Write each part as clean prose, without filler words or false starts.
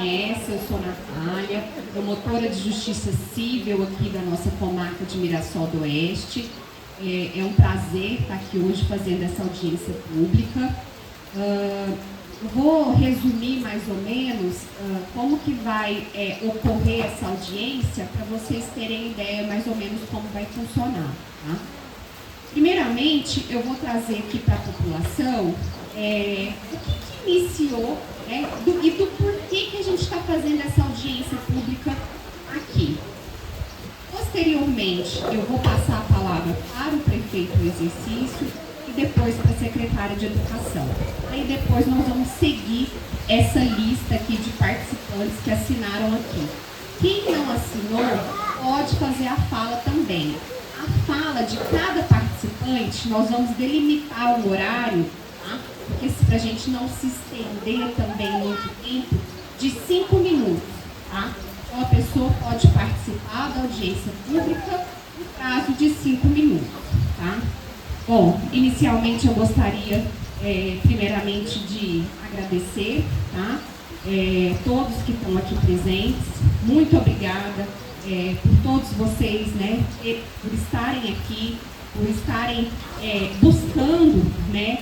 conhece, eu sou Natália, promotora de justiça civil aqui da nossa comarca de Mirassol do Oeste. É um prazer estar aqui hoje fazendo essa audiência pública. Eu vou resumir mais ou menos como que vai ocorrer essa audiência para vocês terem ideia mais ou menos como vai funcionar. Tá? Primeiramente, eu vou trazer aqui para a população o que iniciou e do porquê que a gente está fazendo essa audiência pública aqui. Posteriormente, eu vou passar a palavra para o prefeito do exercício e depois para a secretária de Educação. Aí depois nós vamos seguir essa lista aqui de participantes que assinaram aqui. Quem não assinou pode fazer a fala também. A fala de cada participante, nós vamos delimitar o horário, tá? Porque para a gente não se estender também muito tempo, de 5 minutos, tá? Então a pessoa pode participar da audiência pública no prazo de 5 minutos, tá? Bom, inicialmente eu gostaria, primeiramente, de agradecer, tá? Todos que estão aqui presentes. Muito obrigada por todos vocês, né, por estarem aqui, por estarem buscando, né,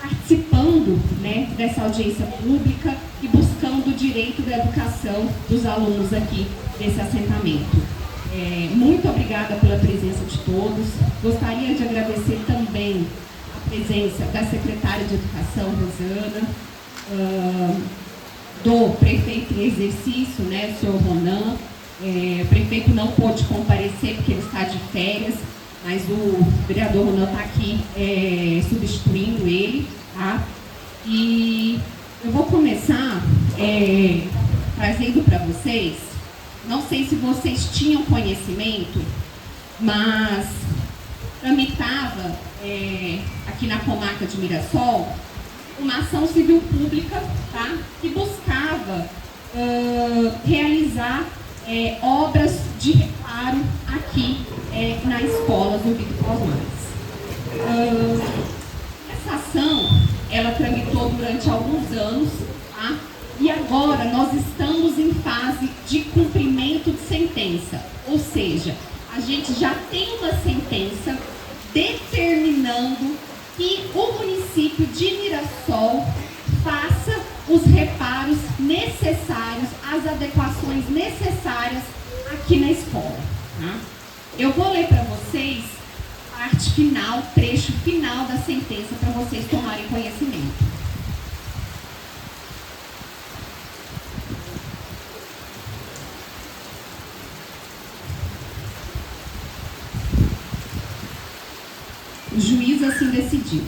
participando, né, dessa audiência pública e buscando o direito da educação dos alunos aqui desse assentamento. Muito obrigada pela presença de todos. Gostaria de agradecer também a presença da secretária de Educação, Rosana, do prefeito em exercício, né, o senhor Ronan. O prefeito não pôde comparecer porque ele está de férias, mas o vereador Ronan está aqui substituindo ele, tá? E eu vou começar trazendo para vocês, não sei se vocês tinham conhecimento, mas tramitava aqui na comarca de Mirassol uma ação civil pública, tá? Que buscava realizar obras de reparo aqui na escola Zumbi dos Palmares. Essa ação, ela tramitou durante alguns anos, tá? E agora nós estamos em fase de cumprimento de sentença, ou seja, a gente já tem uma sentença determinando que o município de Mirassol faça os reparos necessários, as adequações necessárias aqui na escola. Tá? Eu vou ler para vocês a parte final, trecho final da sentença para vocês tomarem conhecimento. O juiz assim decidiu.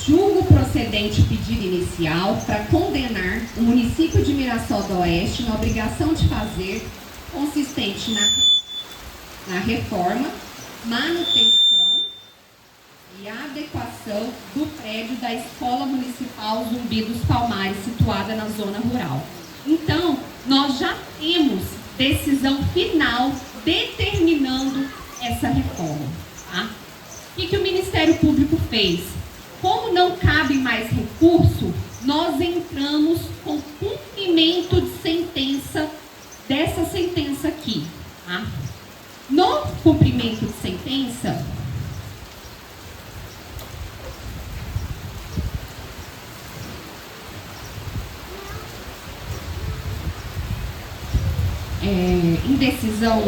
Julgo procedente o pedido inicial para condenar o município de Mirassol do Oeste na obrigação de fazer, consistente na reforma, manutenção e adequação do prédio da Escola Municipal Zumbi dos Palmares, situada na zona rural. Então, nós já temos decisão final determinando essa reforma, tá? O que o Ministério Público fez? Como não cabe mais recurso, nós entramos com cumprimento de sentença, dessa sentença aqui. Tá? No cumprimento de sentença, em decisão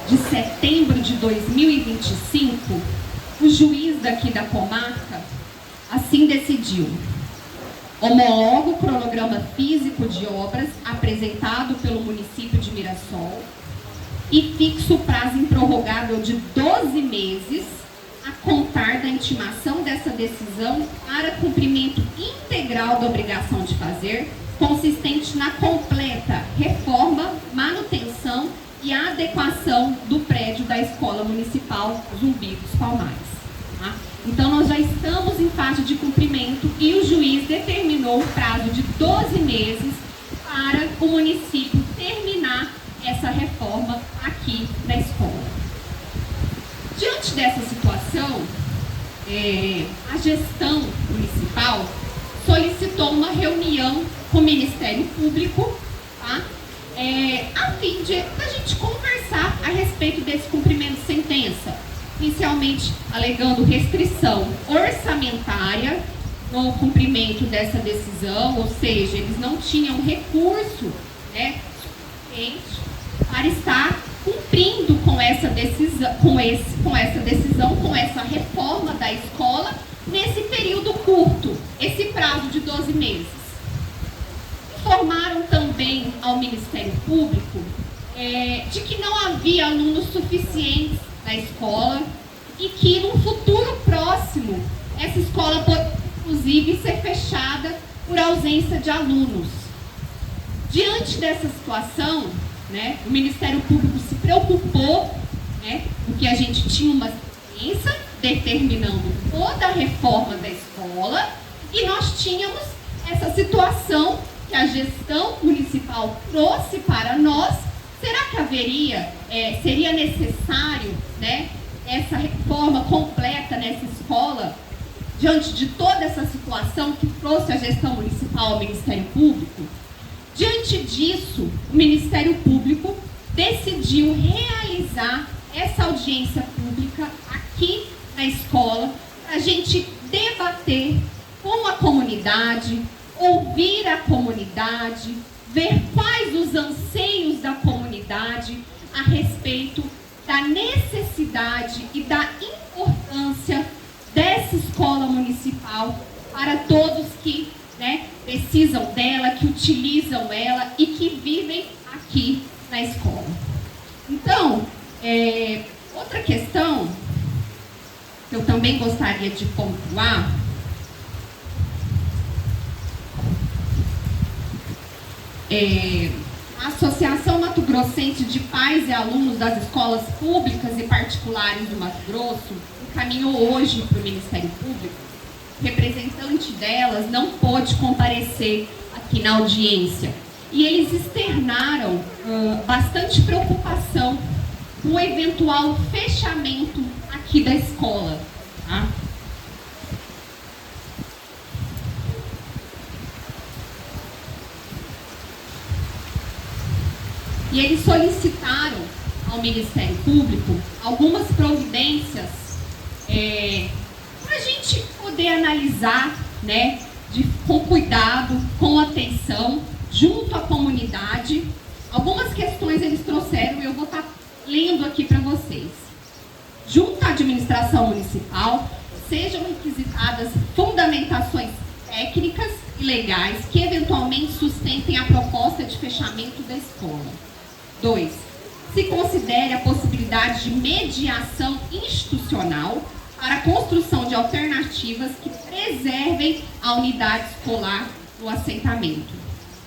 de setembro de 2025, o juiz daqui da comarca assim decidiu. Homologa o cronograma físico de obras apresentado pelo município de Mirassol e fixa o prazo improrrogável de 12 meses a contar da intimação dessa decisão para cumprimento integral da obrigação de fazer, consistente na completa reforma, manutenção e a adequação do prédio da Escola Municipal Zumbi dos Palmares. Tá? Então, nós já estamos em fase de cumprimento e o juiz determinou o prazo de 12 meses para o município terminar essa reforma aqui na escola. Diante dessa situação, a gestão municipal solicitou uma reunião com o Ministério Público, tá? A fim de a gente conversar a respeito desse cumprimento de sentença, inicialmente alegando restrição orçamentária no cumprimento dessa decisão, ou seja, eles não tinham recurso, né, suficiente para estar cumprindo com essa decisão, com essa reforma da escola nesse período curto, esse prazo de 12 meses. Informaram também ao Ministério Público de que não havia alunos suficientes na escola e que no futuro próximo essa escola pode, inclusive, ser fechada por ausência de alunos. Diante dessa situação, né, o Ministério Público se preocupou, né, porque a gente tinha uma sentença determinando toda a reforma da escola e nós tínhamos essa situação que a gestão municipal trouxe para nós. Será que seria necessário, né, essa reforma completa nessa escola, diante de toda essa situação que trouxe a gestão municipal ao Ministério Público? Diante disso, o Ministério Público decidiu realizar essa audiência pública aqui na escola, para a gente debater com a comunidade, ouvir a comunidade, ver quais os anseios da comunidade a respeito da necessidade e da importância dessa escola municipal para todos que, né, precisam dela, que utilizam ela e que vivem aqui na escola. Então, outra questão que eu também gostaria de pontuar a Associação Mato Grossense de Pais e Alunos das Escolas Públicas e Particulares do Mato Grosso encaminhou hoje para o Ministério Público. O representante delas não pôde comparecer aqui na audiência. E eles externaram bastante preocupação com o eventual fechamento aqui da escola. Tá? E eles solicitaram ao Ministério Público algumas providências para a gente poder analisar, né, com cuidado, com atenção, junto à comunidade. Algumas questões eles trouxeram e eu vou estar lendo aqui para vocês. Junto à administração municipal, sejam requisitadas fundamentações técnicas e legais que eventualmente sustentem a proposta de fechamento da escola. 2. Se considere a possibilidade de mediação institucional para a construção de alternativas que preservem a unidade escolar no assentamento.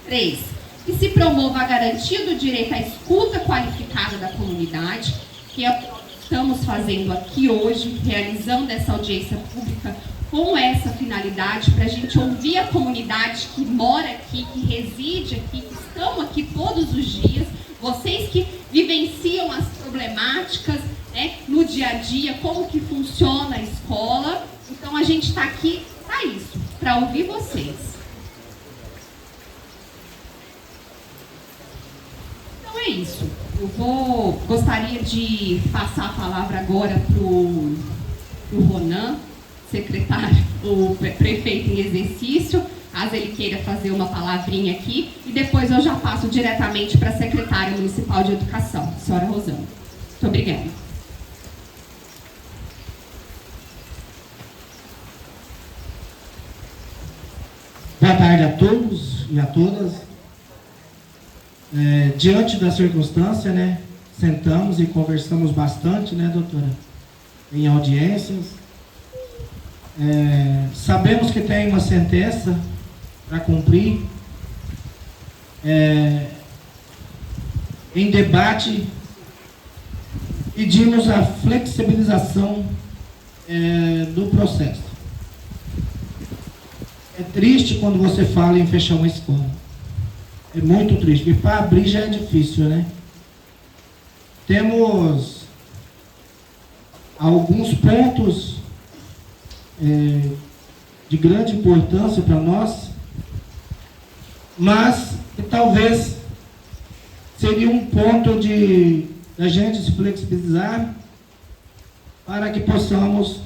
3. Que se promova a garantia do direito à escuta qualificada da comunidade, que é o que nós estamos fazendo aqui hoje, realizando essa audiência pública com essa finalidade, para a gente ouvir a comunidade que mora aqui, que reside aqui, que estão aqui todos os dias, vocês que vivenciam as problemáticas, né, no dia a dia, como que funciona a escola. Então a gente está aqui para isso, para ouvir vocês. Então é isso. Eu gostaria de passar a palavra agora para o Ronan, secretário, o prefeito em exercício, caso ele queira fazer uma palavrinha aqui, e depois eu já passo diretamente para a secretária municipal de educação, a senhora Rosana. Muito obrigada. Boa tarde a todos e a todas. Diante da circunstância, né, sentamos e conversamos bastante, né, doutora, em audiências. Sabemos que tem uma sentença para cumprir. Em debate, pedimos a flexibilização do processo. É triste quando você fala em fechar uma escola. É muito triste. E para abrir já é difícil, né? Temos alguns pontos de grande importância para nós, mas que talvez seria um ponto de a gente se flexibilizar para que possamos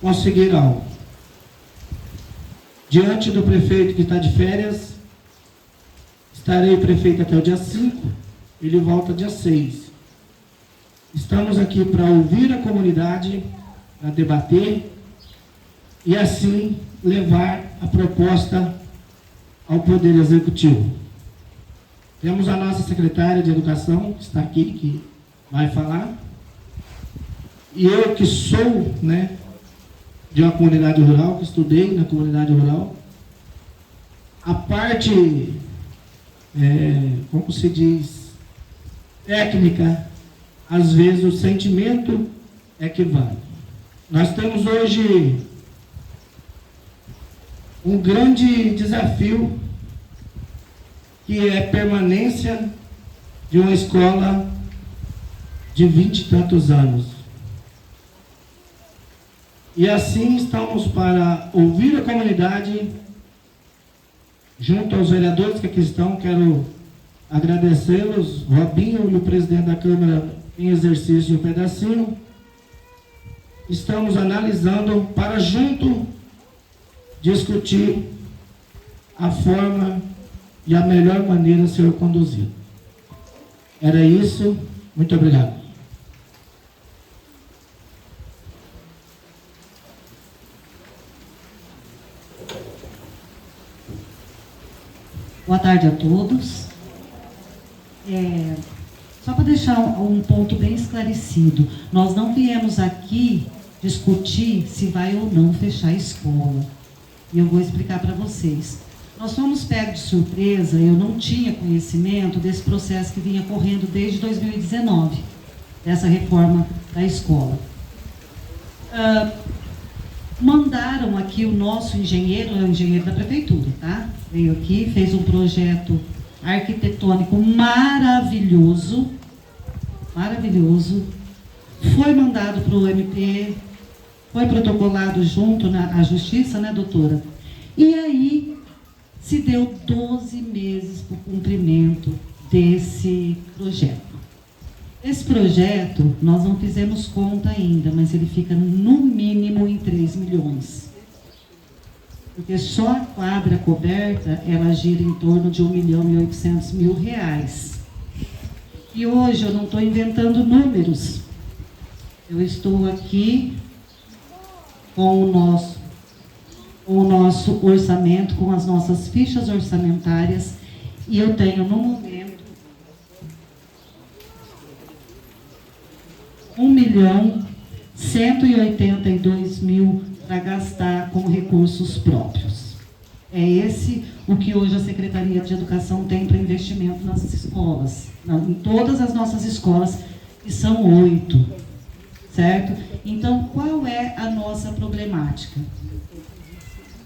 conseguir algo. Diante do prefeito que está de férias, estarei prefeito até o dia 5, ele volta dia 6. Estamos aqui para ouvir a comunidade, para debater e assim levar a proposta ao Poder Executivo. Temos a nossa secretária de Educação, que está aqui, que vai falar. E eu que sou, de uma comunidade rural, que estudei na comunidade rural, a parte, como se diz, técnica, às vezes o sentimento é que vale. Nós temos hoje um grande desafio, que é a permanência de uma escola de 20 e tantos anos. E assim estamos para ouvir a comunidade, junto aos vereadores que aqui estão. Quero agradecê-los, Robinho e o presidente da Câmara em exercício um pedacinho. Estamos analisando para junto discutir a forma e a melhor maneira de ser conduzido. Era isso. Muito obrigado. Boa tarde a todos. Só para deixar um ponto bem esclarecido, nós não viemos aqui discutir se vai ou não fechar a escola. E eu vou explicar para vocês. Nós fomos pegos de surpresa, eu não tinha conhecimento desse processo que vinha correndo desde 2019, dessa reforma da escola. Mandaram aqui o nosso engenheiro, é o engenheiro da prefeitura, tá? Veio aqui, fez um projeto arquitetônico maravilhoso, foi mandado para o MP, foi protocolado junto à justiça, né, doutora? E aí se deu 12 meses para o cumprimento desse projeto. Esse projeto, nós não fizemos conta ainda, mas ele fica no mínimo em 3 milhões. Porque só a quadra coberta, ela gira em torno de R$1.800.000. E hoje eu não estou inventando números. Eu estou aqui com o nosso orçamento, com as nossas fichas orçamentárias, e eu tenho no momento R$1.182.000 para gastar com recursos próprios. É esse o que hoje a Secretaria de Educação tem para investimento nas escolas, em todas as nossas escolas, que são 8, certo? Então, qual é a nossa problemática?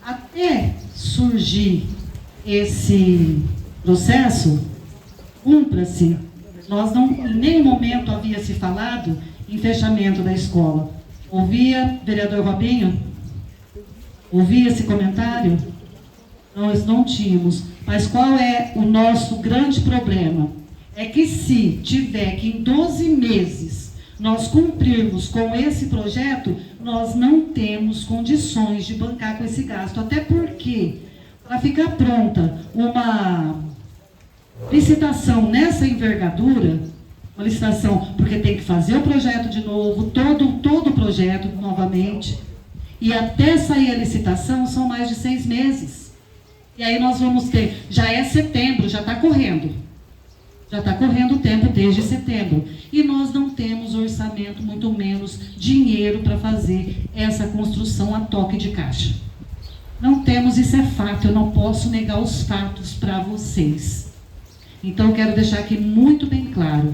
Até surgir esse processo, cumpra-se, nós não, em nenhum momento havia se falado em fechamento da escola. Ouvia, vereador Robinho? Ouvia esse comentário? Nós não tínhamos. Mas qual é o nosso grande problema? É que se tiver que em 12 meses nós cumprirmos com esse projeto, nós não temos condições de bancar com esse gasto. Até porque, para ficar pronta uma licitação nessa envergadura, uma licitação, porque tem que fazer o projeto de novo, todo o projeto novamente, e até sair a licitação são mais de 6 meses. E aí nós vamos ter, já é setembro, já está correndo o tempo desde setembro, e nós não temos orçamento, muito menos dinheiro para fazer essa construção a toque de caixa. Não temos, isso é fato, eu não posso negar os fatos para vocês. Então eu quero deixar aqui muito bem claro,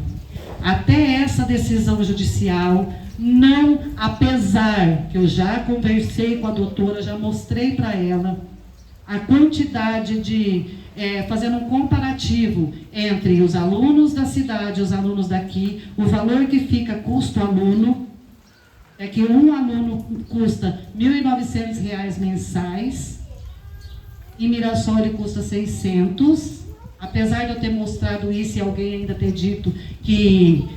até essa decisão judicial, não, apesar que eu já conversei com a doutora, já mostrei para ela a quantidade de, fazendo um comparativo entre os alunos da cidade e os alunos daqui, o valor que fica custo aluno, é que um aluno custa R$ 1.900 mensais, em Mirassol ele custa 600. Apesar de eu ter mostrado isso e alguém ainda ter dito que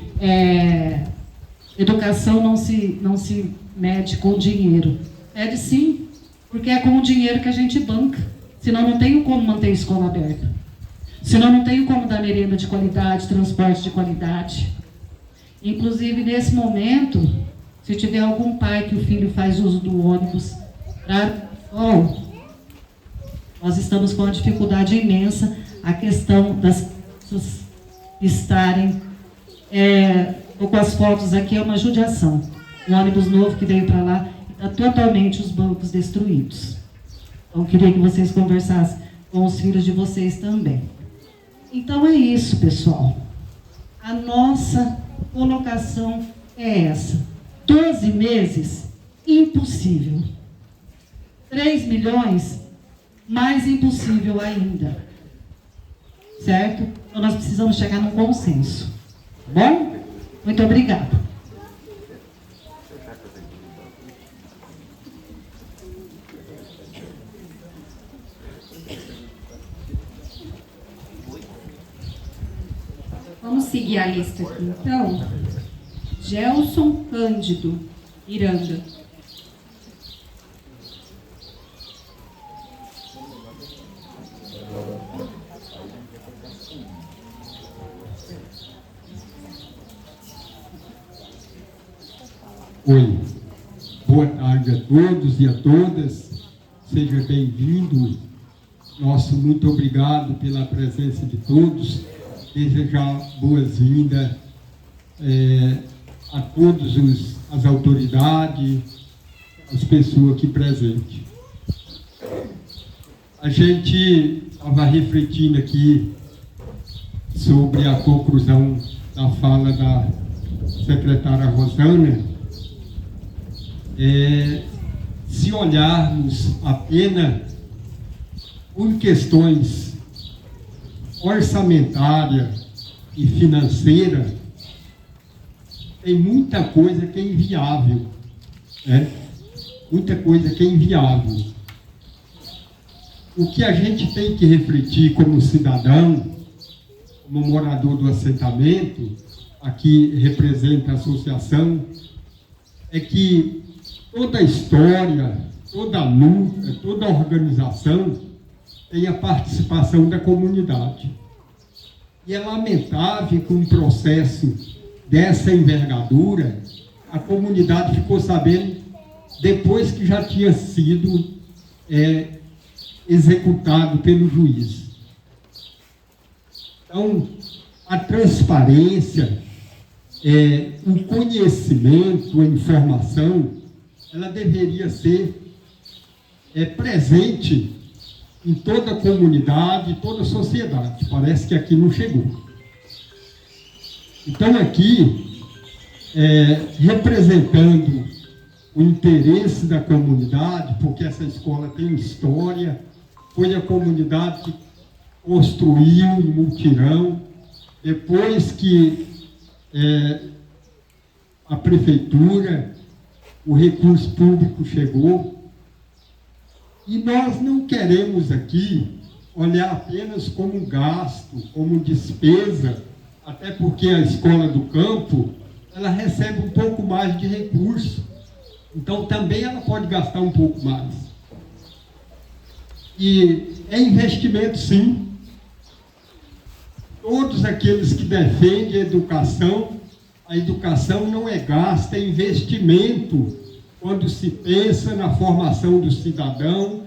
educação não se mede com dinheiro. Mede sim, porque é com o dinheiro que a gente banca. Senão não tenho como manter a escola aberta. Senão não tenho como dar merenda de qualidade, transporte de qualidade. Inclusive, nesse momento, se tiver algum pai que o filho faz uso do ônibus nós estamos com uma dificuldade imensa, a questão das crianças estarem... Estou com as fotos aqui, é uma judiação. Um ônibus novo que veio para lá, está totalmente os bancos destruídos. Então, queria que vocês conversassem com os filhos de vocês também. Então, é isso, pessoal. A nossa colocação é essa. 12 meses, impossível. 3 milhões, mais impossível ainda. Certo? Então, nós precisamos chegar num consenso. Tá bom? Muito obrigada. Vamos seguir a lista aqui, então. Gelson Cândido, Miranda. Oi, boa tarde a todos e a todas, seja bem-vindo. Nosso muito obrigado pela presença de todos. Desejar boas-vindas a todas as autoridades, as pessoas aqui presentes. A gente estava refletindo aqui sobre a conclusão da fala da secretária Rosana. Se olharmos apenas por questões orçamentária e financeira, tem muita coisa que é inviável, né? Muita coisa que é inviável. O que a gente tem que refletir como cidadão, como morador do assentamento, aqui representa a associação, é que toda a história, toda a luta, toda a organização tem a participação da comunidade. E é lamentável que um processo dessa envergadura, a comunidade ficou sabendo depois que já tinha sido executado pelo juiz. Então, a transparência, o conhecimento, a informação, ela deveria ser presente em toda a comunidade, toda a sociedade. Parece que aqui não chegou. Então, aqui, representando o interesse da comunidade, porque essa escola tem história, foi a comunidade que construiu em mutirão, depois que a prefeitura, o recurso público chegou. E nós não queremos aqui olhar apenas como gasto, como despesa, até porque a escola do campo, ela recebe um pouco mais de recurso. Então, também ela pode gastar um pouco mais. E é investimento, sim. Todos aqueles que defendem a educação não é gasto, é investimento. Quando se pensa na formação do cidadão,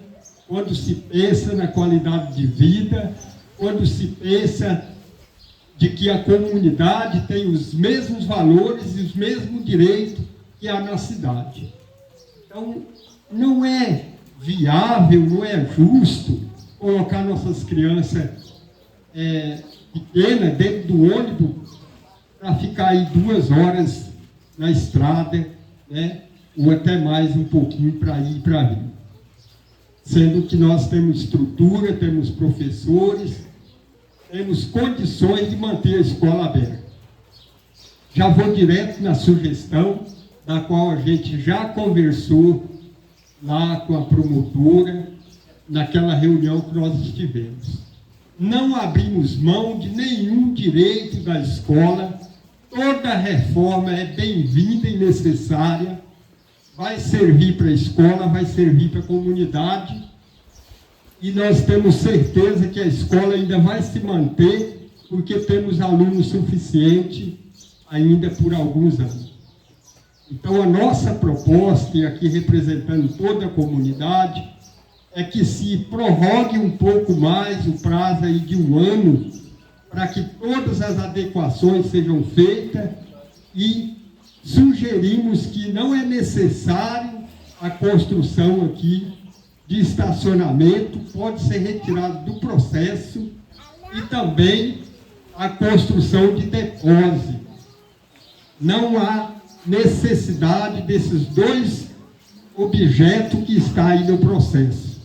quando se pensa na qualidade de vida, quando se pensa de que a comunidade tem os mesmos valores e os mesmos direitos que há na cidade. Então, não é viável, não é justo colocar nossas crianças pequenas dentro do ônibus para ficar aí 2 horas na estrada, né? Ou até mais um pouquinho para ir e para vir. Sendo que nós temos estrutura, temos professores, temos condições de manter a escola aberta. Já vou direto na sugestão da qual a gente já conversou lá com a promotora, naquela reunião que nós estivemos. Não abrimos mão de nenhum direito da escola, toda reforma é bem-vinda e necessária, vai servir para a escola, vai servir para a comunidade, e nós temos certeza que a escola ainda vai se manter, porque temos alunos suficientes ainda por alguns anos. Então, a nossa proposta, e aqui representando toda a comunidade, é que se prorrogue um pouco mais o prazo aí de 1 ano, para que todas as adequações sejam feitas, e sugerimos que não é necessário a construção aqui de estacionamento, pode ser retirado do processo, e também a construção de depósito. Não há necessidade desses 2 objetos que está aí no processo.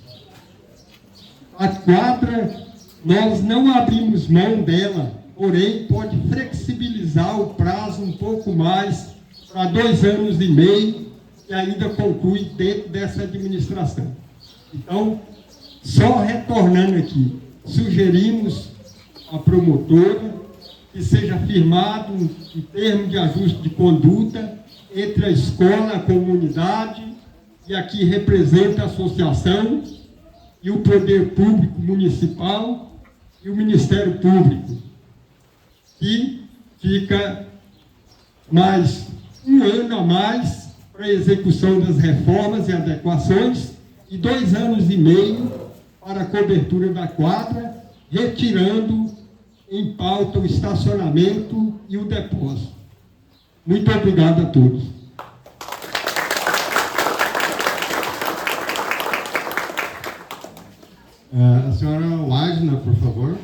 A quadra, nós não abrimos mão dela, porém pode flexibilizar o prazo um pouco mais para 2 anos e meio, e ainda conclui dentro dessa administração. Então, só retornando aqui, sugerimos à promotora que seja firmado um termo de ajuste de conduta entre a escola, a comunidade, e aqui representa a associação e o poder público municipal e o Ministério Público, que fica mais 1 ano a mais para a execução das reformas e adequações, e 2 anos e meio para a cobertura da quadra, retirando em pauta o estacionamento e o depósito. Muito obrigado a todos. A senhora Wagner, por favor.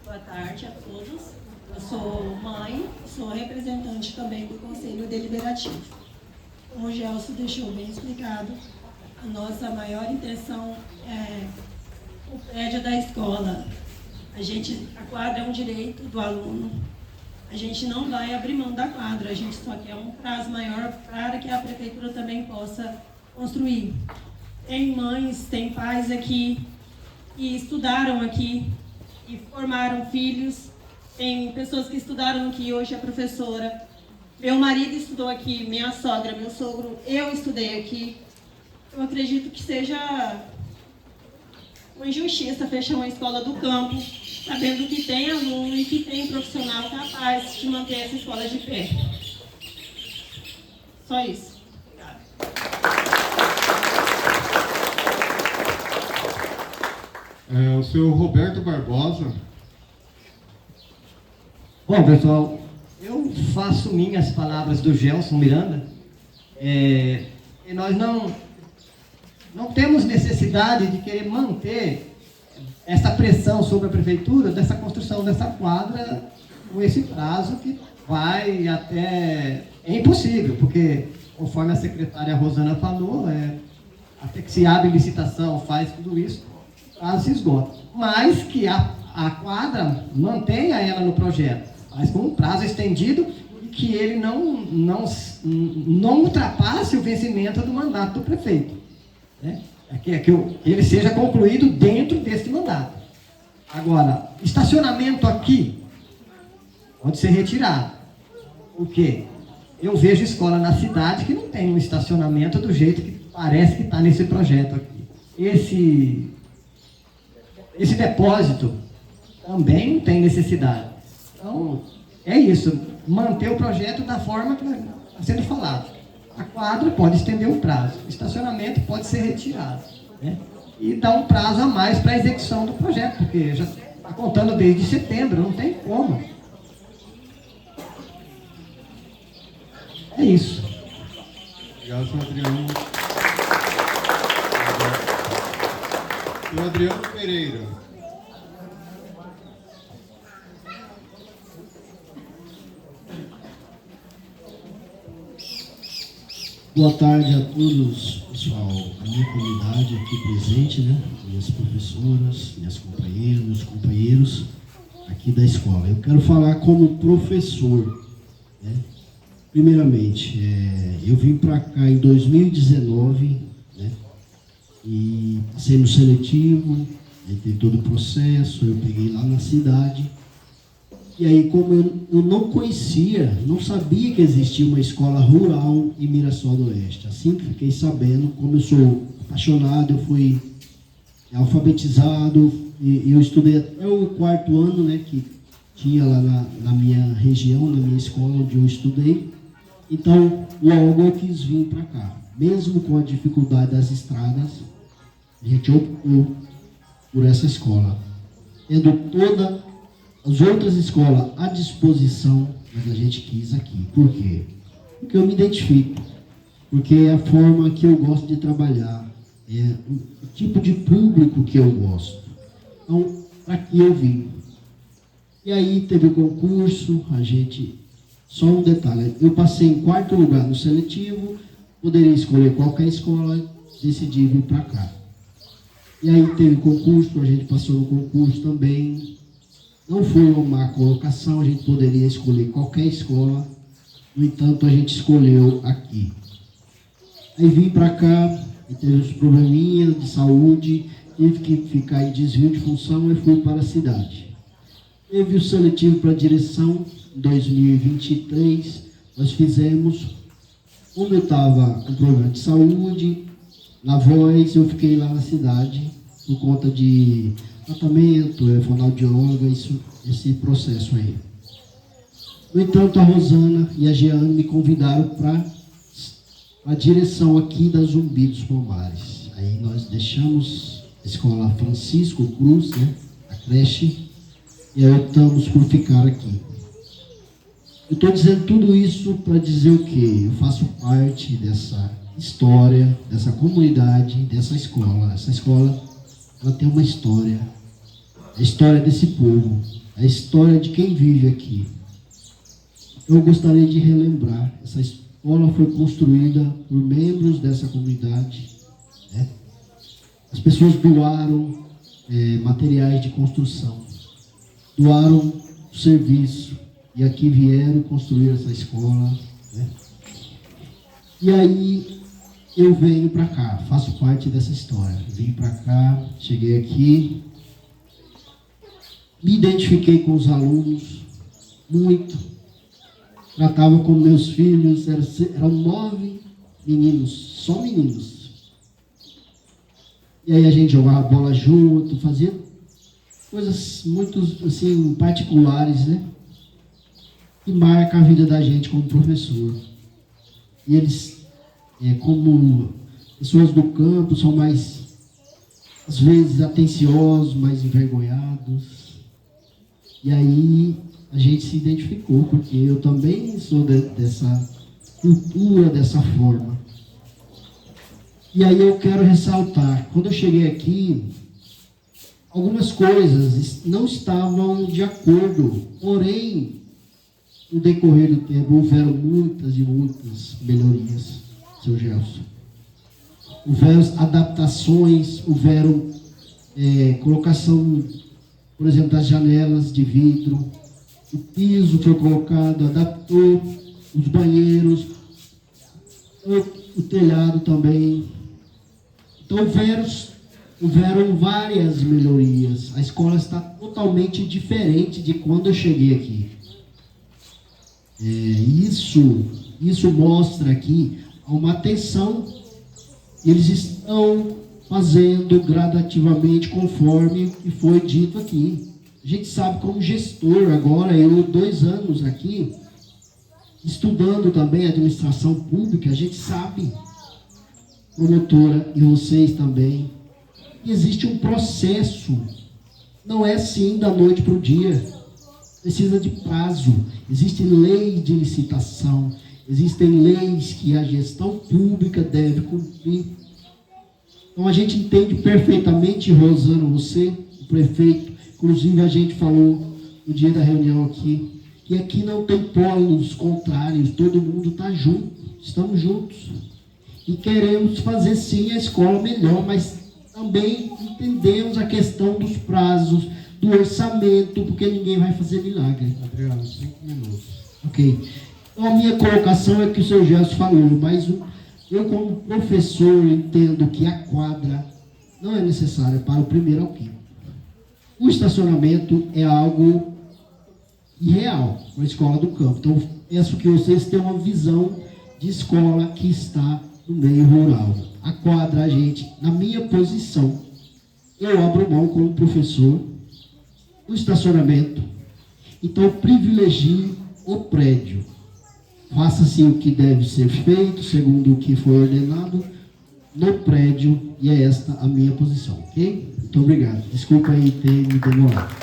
Boa tarde a todos. Eu sou mãe, sou representante também do Conselho Deliberativo. Como o Gelson deixou bem explicado, a nossa maior intenção é o prédio da escola. A quadra é um direito do aluno. A gente não vai abrir mão da quadra, a gente só quer um prazo maior para que a prefeitura também possa construir. Tem mães, tem pais aqui que estudaram aqui e formaram filhos. Tem pessoas que estudaram aqui, hoje é professora. Meu marido estudou aqui, minha sogra, meu sogro, eu estudei aqui. Eu acredito que seja uma injustiça fechar uma escola do campo, sabendo que tem aluno e que tem profissional capaz de manter essa escola de pé. Só isso. O senhor Roberto Barbosa. Bom, pessoal, eu faço minhas palavras do Gelson Miranda. E nós não temos necessidade de querer manter essa pressão sobre a prefeitura dessa construção dessa quadra com esse prazo que vai até... É impossível, porque, conforme a secretária Rosana falou, até que se abre licitação, faz tudo isso, o prazo se esgota. Mas que a quadra mantenha ela no projeto, mas com um prazo estendido e que ele não ultrapasse o vencimento do mandato do prefeito. Né? Que ele seja concluído dentro desse mandato. Agora, estacionamento aqui pode ser retirado. Por quê? Eu vejo escola na cidade que não tem um estacionamento do jeito que parece que está nesse projeto aqui. Esse depósito também não tem necessidade. Então, é isso. Manter o projeto da forma que está sendo falado. A quadra pode estender o prazo. O estacionamento pode ser retirado. Né? E dar um prazo a mais para a execução do projeto, porque já está contando desde setembro, não tem como. É isso. Obrigado, senhor Adriano. Senhor Adriano Pereira. Boa tarde a todos os pessoal, a minha comunidade aqui presente, né? Minhas professoras, minhas companheiras, meus companheiros aqui da escola. Eu quero falar como professor, né? Primeiramente, eu vim para cá em 2019, né? E passei no seletivo, aí teve todo o processo, eu peguei lá na cidade. E aí, como eu não conhecia, não sabia que existia uma escola rural em Mirassol do Oeste. Assim que fiquei sabendo, como eu sou apaixonado, eu fui alfabetizado, e eu estudei até o 4º ano, né, que tinha lá na minha região, na minha escola onde eu estudei. Então, logo eu quis vir para cá. Mesmo com a dificuldade das estradas, a gente optou por essa escola. Tendo todas as outras escolas à disposição, mas a gente quis aqui. Por quê? Porque eu me identifico. Porque é a forma que eu gosto de trabalhar. É o tipo de público que eu gosto. Então, para que eu vim? E aí teve o concurso, a gente... Só um detalhe, eu passei em 4º lugar no seletivo, poderia escolher qualquer escola, decidi vir para cá. E aí teve concurso, a gente passou no concurso também. Não foi uma má colocação, a gente poderia escolher qualquer escola, no entanto a gente escolheu aqui. Aí vim para cá, e teve uns probleminhas de saúde, tive que ficar em desvio de função e fui para a cidade. Teve o seletivo para a direção, em 2023, nós fizemos, como eu estava com problema de saúde, na voz, eu fiquei lá na cidade, por conta de tratamento, fonoaudióloga, esse processo aí. No entanto, a Rosana e a Jeane me convidaram para a direção aqui da Zumbi dos Palmares. Aí nós deixamos a escola Francisco Cruz, né, a creche, e aí optamos por ficar aqui. Eu estou dizendo tudo isso para dizer o quê? Eu faço parte dessa história, dessa comunidade, dessa escola. Essa escola, ela tem uma história. A história desse povo. A história de quem vive aqui. Eu gostaria de relembrar. Essa escola foi construída por membros dessa comunidade, né? As pessoas doaram materiais de construção. Doaram serviço. E aqui vieram construir essa escola, né? E aí eu venho para cá, faço parte dessa história. Vim para cá, cheguei aqui, me identifiquei com os alunos muito. Tratava como meus filhos, eram 9 meninos, só meninos. E aí a gente jogava bola junto, fazia coisas muito assim particulares, né? Que marca a vida da gente como professor. E eles, como pessoas do campo, são mais, às vezes, atenciosos, mais envergonhados. E aí a gente se identificou, porque eu também sou dessa cultura, dessa forma. E aí eu quero ressaltar, quando eu cheguei aqui, algumas coisas não estavam de acordo, porém, no decorrer do tempo, houveram muitas e muitas melhorias, seu Gelson. Houveram adaptações, houveram colocação, por exemplo, das janelas de vidro, o piso foi colocado, adaptou os banheiros, o telhado também. Então, houveram várias melhorias. A escola está totalmente diferente de quando eu cheguei aqui. Isso mostra aqui uma atenção. Eles estão fazendo gradativamente conforme o que foi dito aqui. A gente sabe como gestor agora, eu 2 anos aqui, estudando também administração pública, a gente sabe, promotora e vocês também, que existe um processo, não é assim da noite para o dia. Precisa de prazo, existem leis de licitação, existem leis que a gestão pública deve cumprir. Então a gente entende perfeitamente, Rosana, você, o prefeito, inclusive a gente falou no dia da reunião aqui, que aqui não tem polos contrários, todo mundo está junto, estamos juntos. e queremos fazer sim a escola melhor, mas também entendemos a questão dos prazos, do orçamento, porque ninguém vai fazer milagre. Adriano, 5 minutos. Ok. Então, a minha colocação é que o senhor Gerson falou, mas eu, como professor, entendo que a quadra não é necessária para o primeiro ao quinto. O estacionamento é algo irreal com a escola do campo. Então, peço que vocês tenham uma visão de escola que está no meio rural. A quadra, gente, na minha posição, eu abro mão como professor, o estacionamento. Então, privilegie o prédio. Faça-se o que deve ser feito, segundo o que foi ordenado, no prédio, e é esta a minha posição, ok? Muito obrigado. Desculpa aí ter me demorado.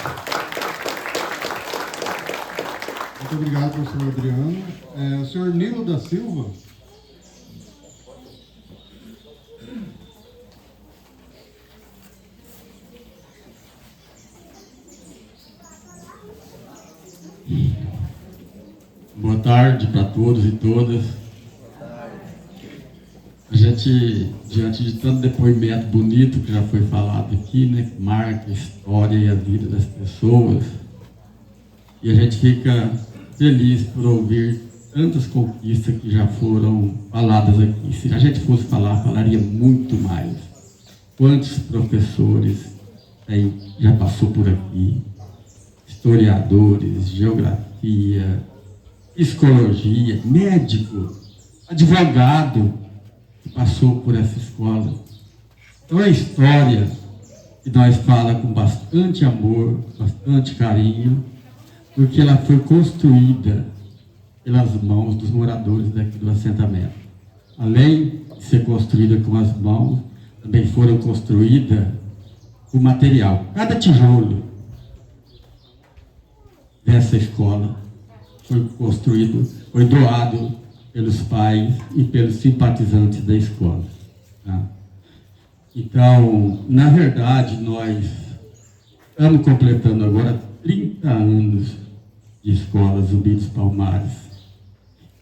Muito obrigado, professor Adriano. O senhor Nilo da Silva. Boa tarde para todos e todas. A gente, diante de tanto depoimento bonito que já foi falado aqui, né, que marca a história e a vida das pessoas, e a gente fica feliz por ouvir tantas conquistas que já foram faladas aqui. Se a gente fosse falar, falaria muito mais. Quantos professores já passou por aqui, historiadores, geografia, psicologia, médico, advogado, que passou por essa escola. Então é história que nós falamos com bastante amor, bastante carinho, porque ela foi construída pelas mãos dos moradores daqui do assentamento. Além de ser construída com as mãos, também foram construídas com material. Cada tijolo dessa escola foi construído, foi doado pelos pais e pelos simpatizantes da escola. Tá? Então, na verdade, nós estamos completando agora 30 anos de escola Zumbi dos Palmares.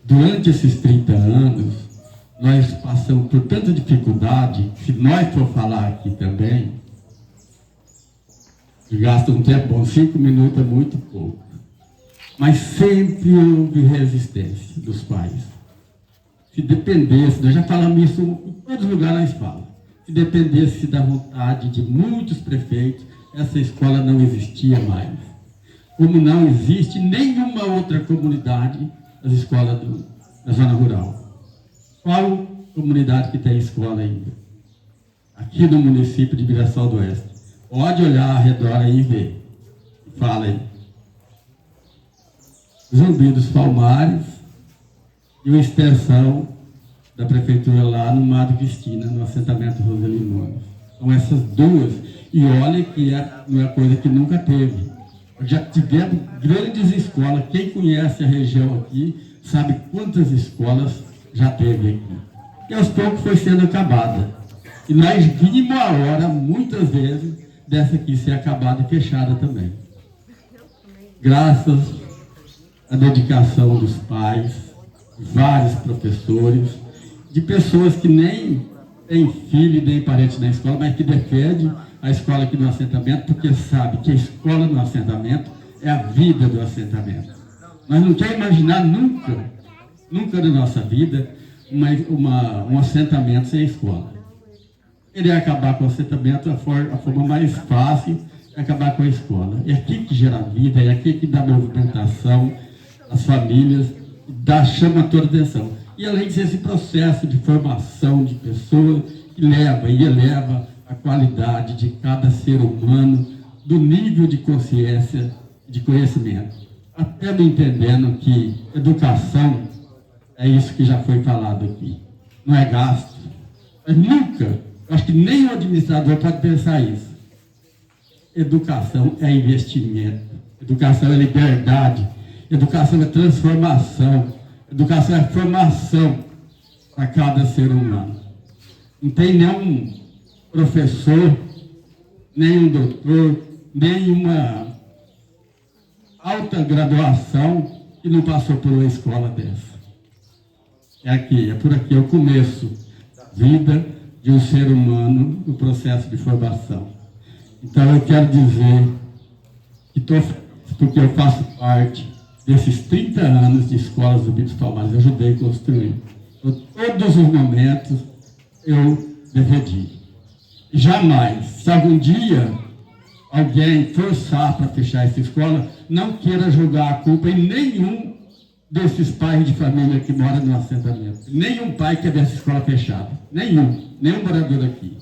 Durante esses 30 anos, nós passamos por tanta dificuldade, se nós for falar aqui também, gasta um tempo bom, 5 minutos é muito pouco. Mas sempre houve resistência dos pais. Se dependesse, nós já falamos isso em todos os lugares nós falamos, se dependesse da vontade de muitos prefeitos, essa escola não existia mais. Como não existe nenhuma outra comunidade das escolas da zona rural. Qual comunidade que tem escola ainda? Aqui no município de Mirassol do Oeste. Pode olhar ao redor aí e ver. Fala aí. Zumbi dos Palmares e uma extensão da prefeitura lá no Madre Cristina, no assentamento Roseli Nunes. São essas duas. E olha que não é coisa que nunca teve. Já tivemos grandes escolas. Quem conhece a região aqui sabe quantas escolas já teve aqui. E aos poucos foi sendo acabada. E nós vimos a hora, muitas vezes, dessa aqui ser acabada e fechada também. Graças à dedicação dos pais, vários professores, de pessoas que nem têm filho nem parente na escola, mas que defendem a escola aqui no assentamento, porque sabe que a escola no assentamento é a vida do assentamento. Nós não queremos imaginar nunca na nossa vida, um assentamento sem escola. Ele acabar com o assentamento, a forma mais fácil é acabar com a escola. É aqui que gera vida, é aqui que dá movimentação, as famílias, chama toda a atenção. E além de ser esse processo de formação de pessoas que leva e eleva a qualidade de cada ser humano, do nível de consciência, de conhecimento. Até me entendendo que educação é isso que já foi falado aqui. Não é gasto. Mas nunca, acho que nem o administrador pode pensar isso. Educação é investimento. Educação é liberdade. Educação é transformação. Educação é formação para cada ser humano. Não tem nenhum professor, nenhum doutor, nenhuma alta graduação que não passou por uma escola dessa. É aqui, é por aqui, é o começo vida de um ser humano no processo de formação. Então eu quero dizer que estou feliz porque eu faço parte desses 30 anos de escolas do Bispo Palmares, eu ajudei a construir. Então, todos os momentos eu defendi. Jamais, se algum dia alguém forçar para fechar essa escola, não queira jogar a culpa em nenhum desses pais de família que moram no assentamento. Nenhum pai quer ver essa escola fechada. Nenhum morador aqui.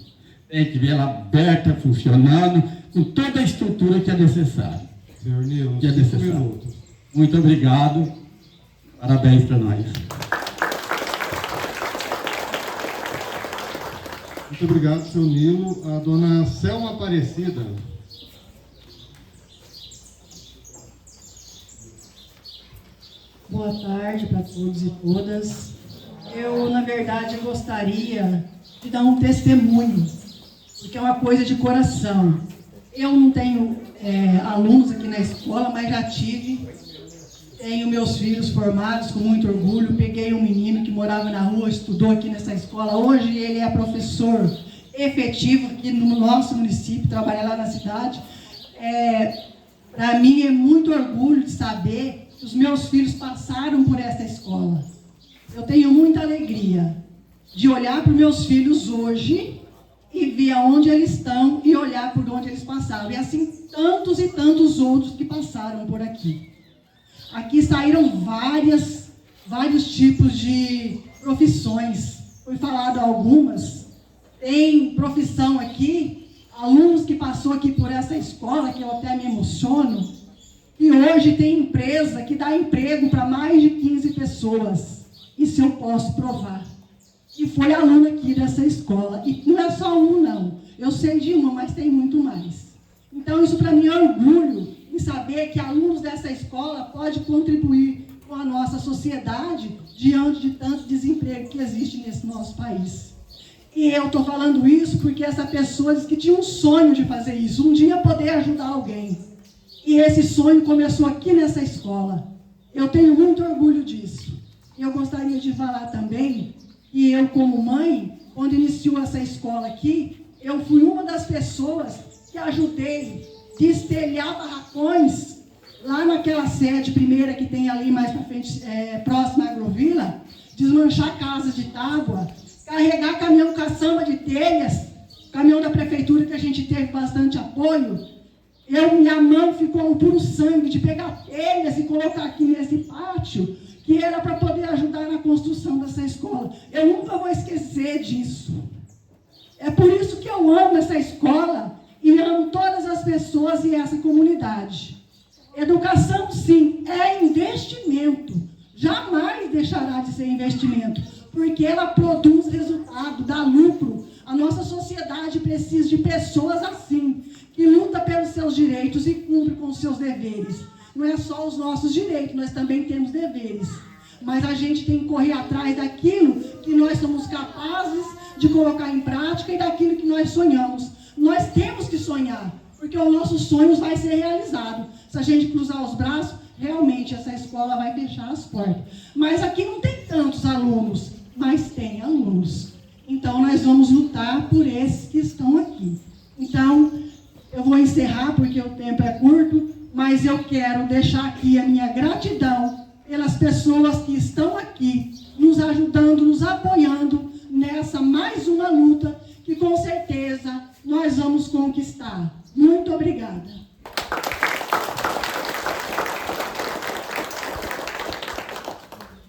Tem que ver ela aberta, funcionando, com toda a estrutura que é necessária. Senhor Nilo, Que é 5 necessário. minutos. Muito obrigado. Parabéns para nós. Muito obrigado, senhor Nilo. A dona Selma Aparecida. Boa tarde para todos e todas. Eu, na verdade, gostaria de dar um testemunho, porque é uma coisa de coração. Eu não tenho alunos aqui na escola, mas já tive. Tenho meus filhos formados com muito orgulho. Peguei um menino que morava na rua, estudou aqui nessa escola. Hoje ele é professor efetivo aqui no nosso município, trabalha lá na cidade. Para mim é muito orgulho de saber que os meus filhos passaram por essa escola. Eu tenho muita alegria de olhar para os meus filhos hoje e ver aonde eles estão e olhar por onde eles passaram. E assim tantos e tantos outros que passaram por aqui. Aqui saíram vários tipos de profissões. Foi falado algumas. Tem profissão aqui, alunos que passou aqui por essa escola, que eu até me emociono, e hoje tem empresa que dá emprego para mais de 15 pessoas. Isso eu posso provar. E foi aluno aqui dessa escola. E não é só um, não. Eu sei de uma, mas tem muito mais. Então, isso para mim é orgulho em saber que alunos dessa escola podem contribuir com a nossa sociedade diante de tanto desemprego que existe nesse nosso país. E eu estou falando isso porque essa pessoa disse que tinha um sonho de fazer isso, um dia poder ajudar alguém. E esse sonho começou aqui nessa escola. Eu tenho muito orgulho disso. E eu gostaria de falar também que eu, como mãe, quando iniciou essa escola aqui, eu fui uma das pessoas que ajudei de estelhar barracões lá naquela sede primeira que tem ali mais para frente, próxima à Agrovila, desmanchar casas de tábua, carregar caminhão caçamba de telhas, caminhão da prefeitura que a gente teve bastante apoio. Minha mão ficou um puro sangue de pegar telhas e colocar aqui nesse pátio, que era para poder ajudar na construção dessa escola. Eu nunca vou esquecer disso. É por isso que eu amo essa escola e amo todas as pessoas e essa comunidade. Educação, sim, é investimento. Jamais deixará de ser investimento, porque ela produz resultado, dá lucro. A nossa sociedade precisa de pessoas assim, que lutam pelos seus direitos e cumprem com os seus deveres. Não é só os nossos direitos, nós também temos deveres. Mas a gente tem que correr atrás daquilo que nós somos capazes de colocar em prática e daquilo que nós sonhamos. Nós temos que sonhar, porque o nosso sonho vai ser realizado. Se a gente cruzar os braços, realmente essa escola vai fechar as portas. Mas aqui não tem tantos alunos, mas tem alunos. Então nós vamos lutar por esses que estão aqui. Então, eu vou encerrar porque o tempo é curto, mas eu quero deixar aqui a minha gratidão pelas pessoas que estão aqui, nos ajudando, nos apoiando nessa mais uma luta que com certeza nós vamos conquistar. Muito obrigada.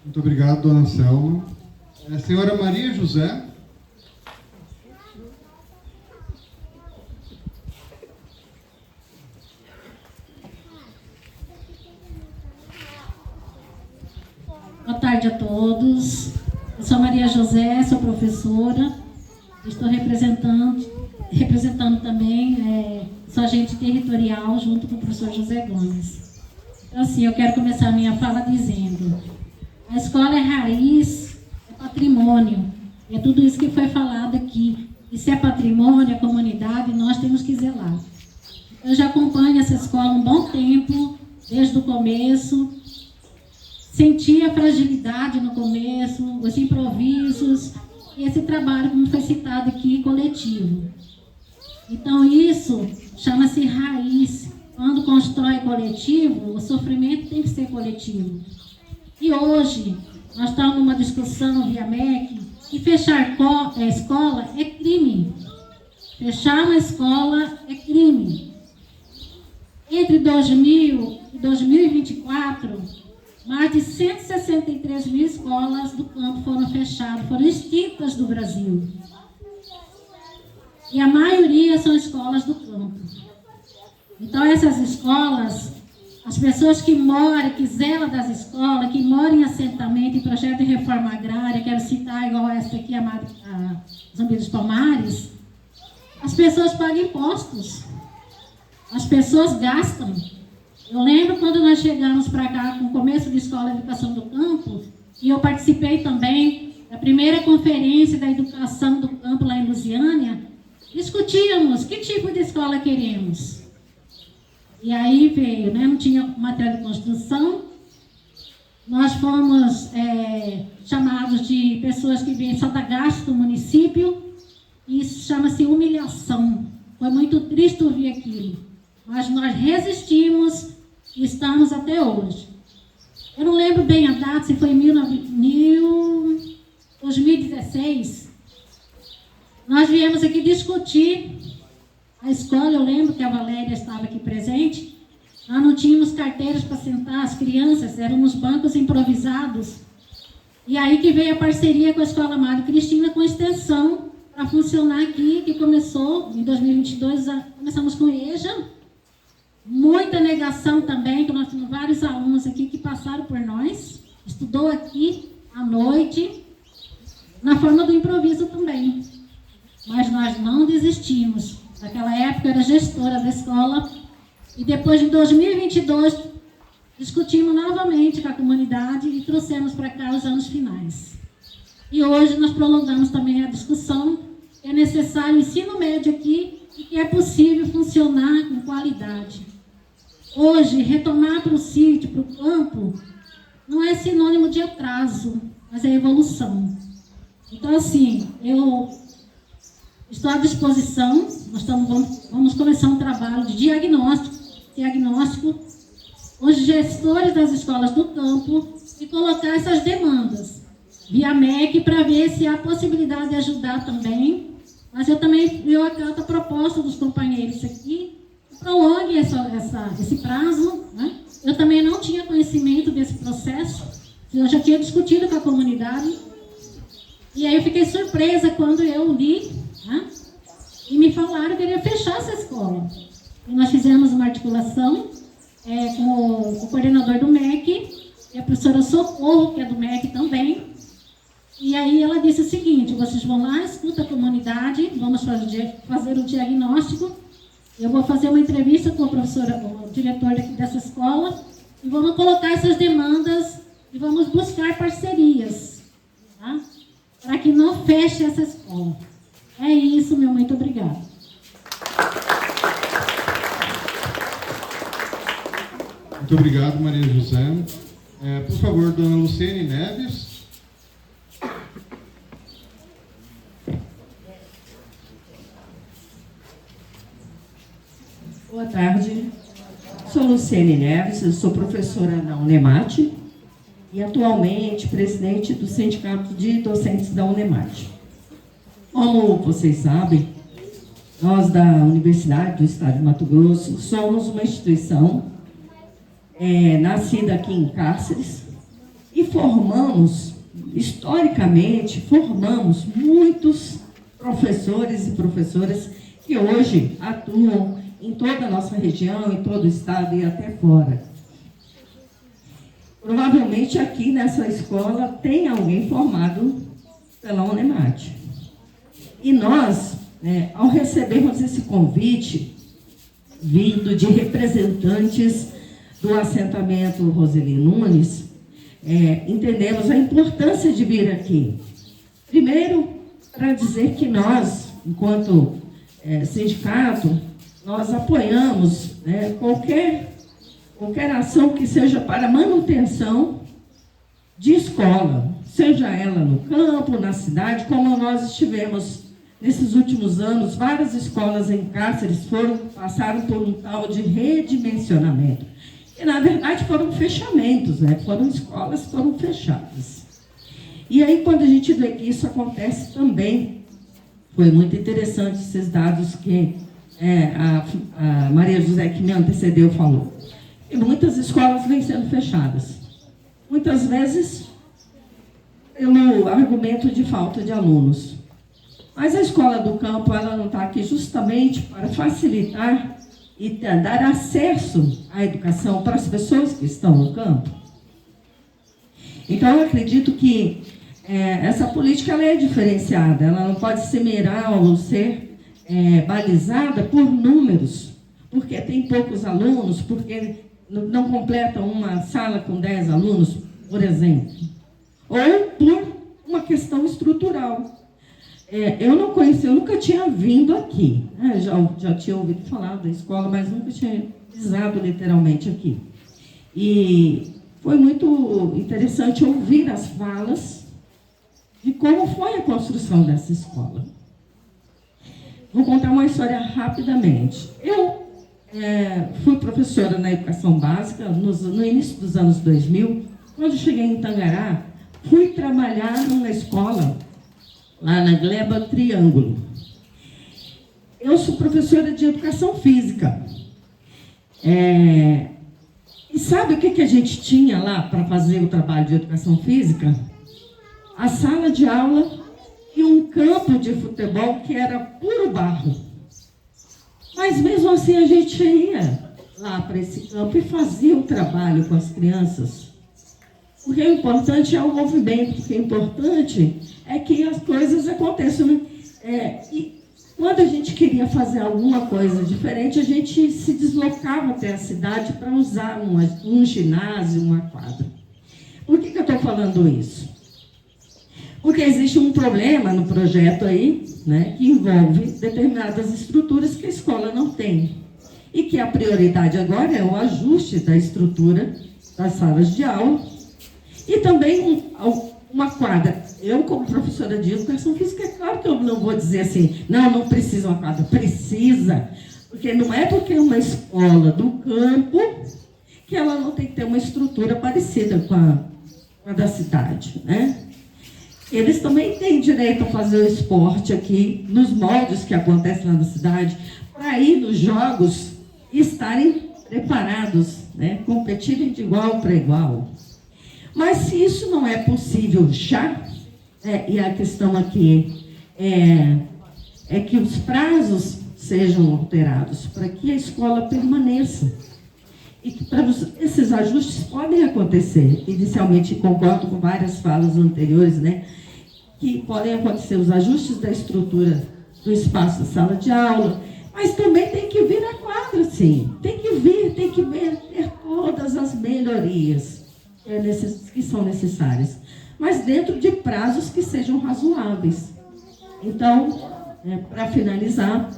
Muito obrigado, dona Selma. Senhora Maria José. Boa tarde a todos. Eu sou Maria José, sou professora. Estou representando também, sou agente territorial junto com o professor José Gomes. Então, assim, eu quero começar a minha fala dizendo: a escola é raiz, é patrimônio. É tudo isso que foi falado aqui. E se é patrimônio, é comunidade, nós temos que zelar. Eu já acompanho essa escola há um bom tempo, desde o começo. Senti a fragilidade no começo, os improvisos, e esse trabalho, como foi citado aqui, coletivo. Então, isso chama-se raiz. Quando constrói coletivo, o sofrimento tem que ser coletivo. E hoje, nós estamos numa discussão via MEC, que fechar a escola é crime. Fechar uma escola é crime. Entre 2000 e 2024, mais de 163 mil escolas do campo foram fechadas, foram extintas do Brasil. E a maioria são escolas do campo. Então, essas escolas, as pessoas que moram, que zelam das escolas, que moram em assentamento, em projeto de reforma agrária, quero citar igual essa aqui, a Zumbi dos Palmares, as pessoas pagam impostos, as pessoas gastam. Eu lembro quando nós chegamos para cá com o começo da Escola de Educação do Campo, e eu participei também da primeira conferência da educação do campo lá em Lusiânia, discutíamos que tipo de escola queremos. E aí veio, né, não tinha material de construção, nós fomos chamados de pessoas que vêm só da gasto do município, e isso chama-se humilhação. Foi muito triste ouvir aquilo, mas nós resistimos e estamos até hoje. Eu não lembro bem a data, se foi em 2016, nós viemos aqui discutir a escola. Eu lembro que a Valéria estava aqui presente. Nós não tínhamos carteiras para sentar as crianças, eram nos bancos improvisados. E aí que veio a parceria com a Escola Mário Cristina, com extensão, para funcionar aqui, que começou em 2022, começamos com EJA. Muita negação também, que nós temos vários alunos aqui que passaram por nós, estudou aqui à noite, na forma do improviso também. Mas nós não desistimos. Naquela época eu era gestora da escola, e depois de 2022 discutimos novamente com a comunidade e trouxemos para cá os anos finais. E hoje nós prolongamos também a discussão, que é necessário o ensino médio aqui e que é possível funcionar com qualidade. Hoje, retomar para o sítio, para o campo, não é sinônimo de atraso, mas é evolução. Então, assim, eu estou à disposição, vamos começar um trabalho de diagnóstico com os gestores das escolas do campo e colocar essas demandas via MEC para ver se há possibilidade de ajudar também. Mas eu também acato a proposta dos companheiros aqui, que prolongue esse prazo, né? Eu também não tinha conhecimento desse processo, eu já tinha discutido com a comunidade, e aí eu fiquei surpresa quando eu li, né? E me falaram que iria fechar essa escola. E nós fizemos uma articulação com o coordenador do MEC, e a professora Socorro, que é do MEC também. E aí ela disse o seguinte: vocês vão lá, escuta a comunidade, vamos fazer o diagnóstico, eu vou fazer uma entrevista com o diretor dessa escola, e vamos colocar essas demandas e vamos buscar parcerias, tá? Para que não feche essa escola. É isso, meu muito obrigada. Muito obrigado, Maria José. Por favor, dona Luciene Neves. Boa tarde, sou Luciene Neves, eu sou professora na Unemate e atualmente presidente do Sindicato de Docentes da Unemate. Como vocês sabem, nós da Universidade do Estado de Mato Grosso somos uma instituição nascida aqui em Cáceres e historicamente, formamos muitos professores e professoras que hoje atuam em toda a nossa região, em todo o estado e até fora. Provavelmente aqui nessa escola tem alguém formado pela Unemate. E nós, ao recebermos esse convite, vindo de representantes do assentamento Roseli Nunes, entendemos a importância de vir aqui. Primeiro, para dizer que nós, enquanto sindicato, nós apoiamos qualquer ação que seja para manutenção de escola, seja ela no campo, na cidade, como nós estivemos nesses últimos anos, várias escolas em Cáceres passaram por um tal de redimensionamento. E, na verdade, foram fechamentos, né? Foram escolas que foram fechadas. E aí, quando a gente vê que isso acontece também, foi muito interessante esses dados que a Maria José, que me antecedeu, falou. E muitas escolas vêm sendo fechadas. Muitas vezes, pelo argumento de falta de alunos. Mas a escola do campo, ela não está aqui justamente para facilitar e dar acesso à educação para as pessoas que estão no campo. Então, eu acredito que essa política ela é diferenciada, ela não pode ser mirar ou ser balizada por números, porque tem poucos alunos, porque não completam uma sala com 10 alunos, por exemplo, ou por uma questão estrutural. Eu não conheci, eu nunca tinha vindo aqui, né? já tinha ouvido falar da escola, mas nunca tinha pisado literalmente aqui. E foi muito interessante ouvir as falas de como foi a construção dessa escola. Vou contar uma história rapidamente. Eu fui professora na educação básica no início dos anos 2000. Quando cheguei em Tangará, fui trabalhar numa escola lá na Gleba Triângulo. Eu sou professora de educação física. E sabe o que a gente tinha lá para fazer o trabalho de educação física? A sala de aula e um campo de futebol que era puro barro. Mas mesmo assim a gente ia lá para esse campo e fazia o trabalho com as crianças. Porque o importante é o movimento, porque o importante é que as coisas aconteçam. E quando a gente queria fazer alguma coisa diferente, a gente se deslocava até a cidade para usar um ginásio, uma quadra. Por que eu estou falando isso? Porque existe um problema no projeto aí, né, que envolve determinadas estruturas que a escola não tem. E que a prioridade agora é o ajuste da estrutura das salas de aula e também uma quadra. Eu, como professora de educação física, é claro que eu não vou dizer assim, não precisa uma quadra. Precisa, porque não é porque é uma escola do campo que ela não tem que ter uma estrutura parecida com a da cidade, né? Eles também têm direito a fazer o esporte aqui, nos moldes que acontecem lá na cidade, para ir nos jogos e estarem preparados, né? Competirem de igual para igual. Mas se isso não é possível já, e a questão aqui é que os prazos sejam alterados para que a escola permaneça. E que esses ajustes podem acontecer. Inicialmente, concordo com várias falas anteriores, né? Que podem acontecer os ajustes da estrutura do espaço da sala de aula, mas também tem que vir a quadra, sim. Tem que ver todas as melhorias que são necessárias, mas dentro de prazos que sejam razoáveis. Então, para finalizar,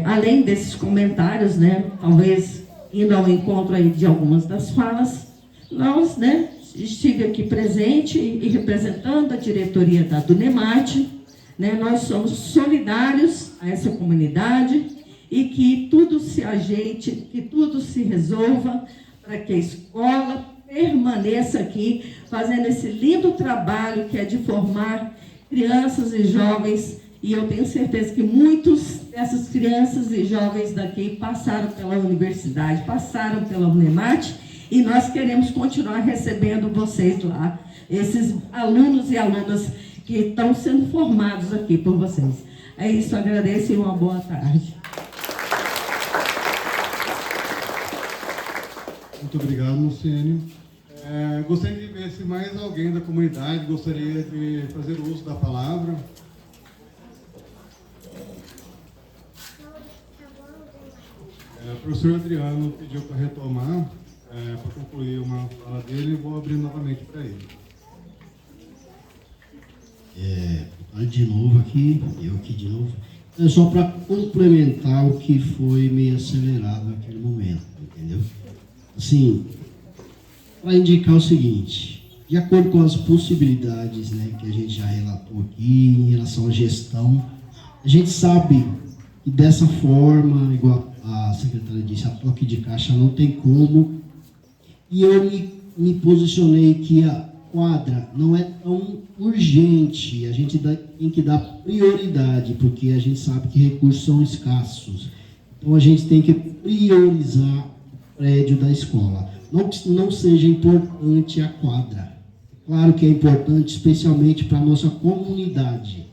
além desses comentários, né, talvez indo ao encontro aí de algumas das falas, nós, né, estive aqui presente e representando a diretoria da Dunemate, né, nós somos solidários a essa comunidade e que tudo se ajeite, que tudo se resolva para que a escola permaneça aqui, fazendo esse lindo trabalho que é de formar crianças e jovens. E eu tenho certeza que muitos dessas crianças e jovens daqui passaram pela universidade, passaram pela Unemate, e nós queremos continuar recebendo vocês lá, esses alunos e alunas que estão sendo formados aqui por vocês. É isso, agradeço e uma boa tarde. Muito obrigado, Luciene. Gostaria de ver se mais alguém da comunidade gostaria de fazer uso da palavra. O professor Adriano pediu para retomar, para concluir uma fala dele, e vou abrir novamente para ele. De novo aqui, eu aqui de novo. É só para complementar o que foi meio acelerado naquele momento, entendeu? Assim, para indicar o seguinte, de acordo com as possibilidades, né, que a gente já relatou aqui em relação à gestão, a gente sabe que dessa forma, igual a secretária disse, a toque de caixa não tem como, e eu me posicionei que a quadra não é tão urgente, a gente tem que dar prioridade, porque a gente sabe que recursos são escassos. Então a gente tem que priorizar o prédio da escola. Não que não seja importante a quadra. Claro que é importante, especialmente para a nossa comunidade.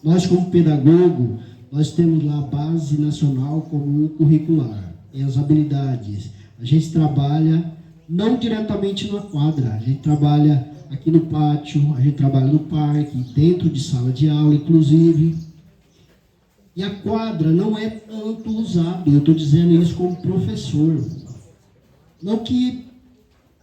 Nós, como pedagogo, nós temos lá a Base Nacional Comum Curricular, tem as habilidades. A gente trabalha não diretamente na quadra, a gente trabalha aqui no pátio, a gente trabalha no parque, dentro de sala de aula, inclusive. E a quadra não é tanto usada, eu estou dizendo isso como professor. Não que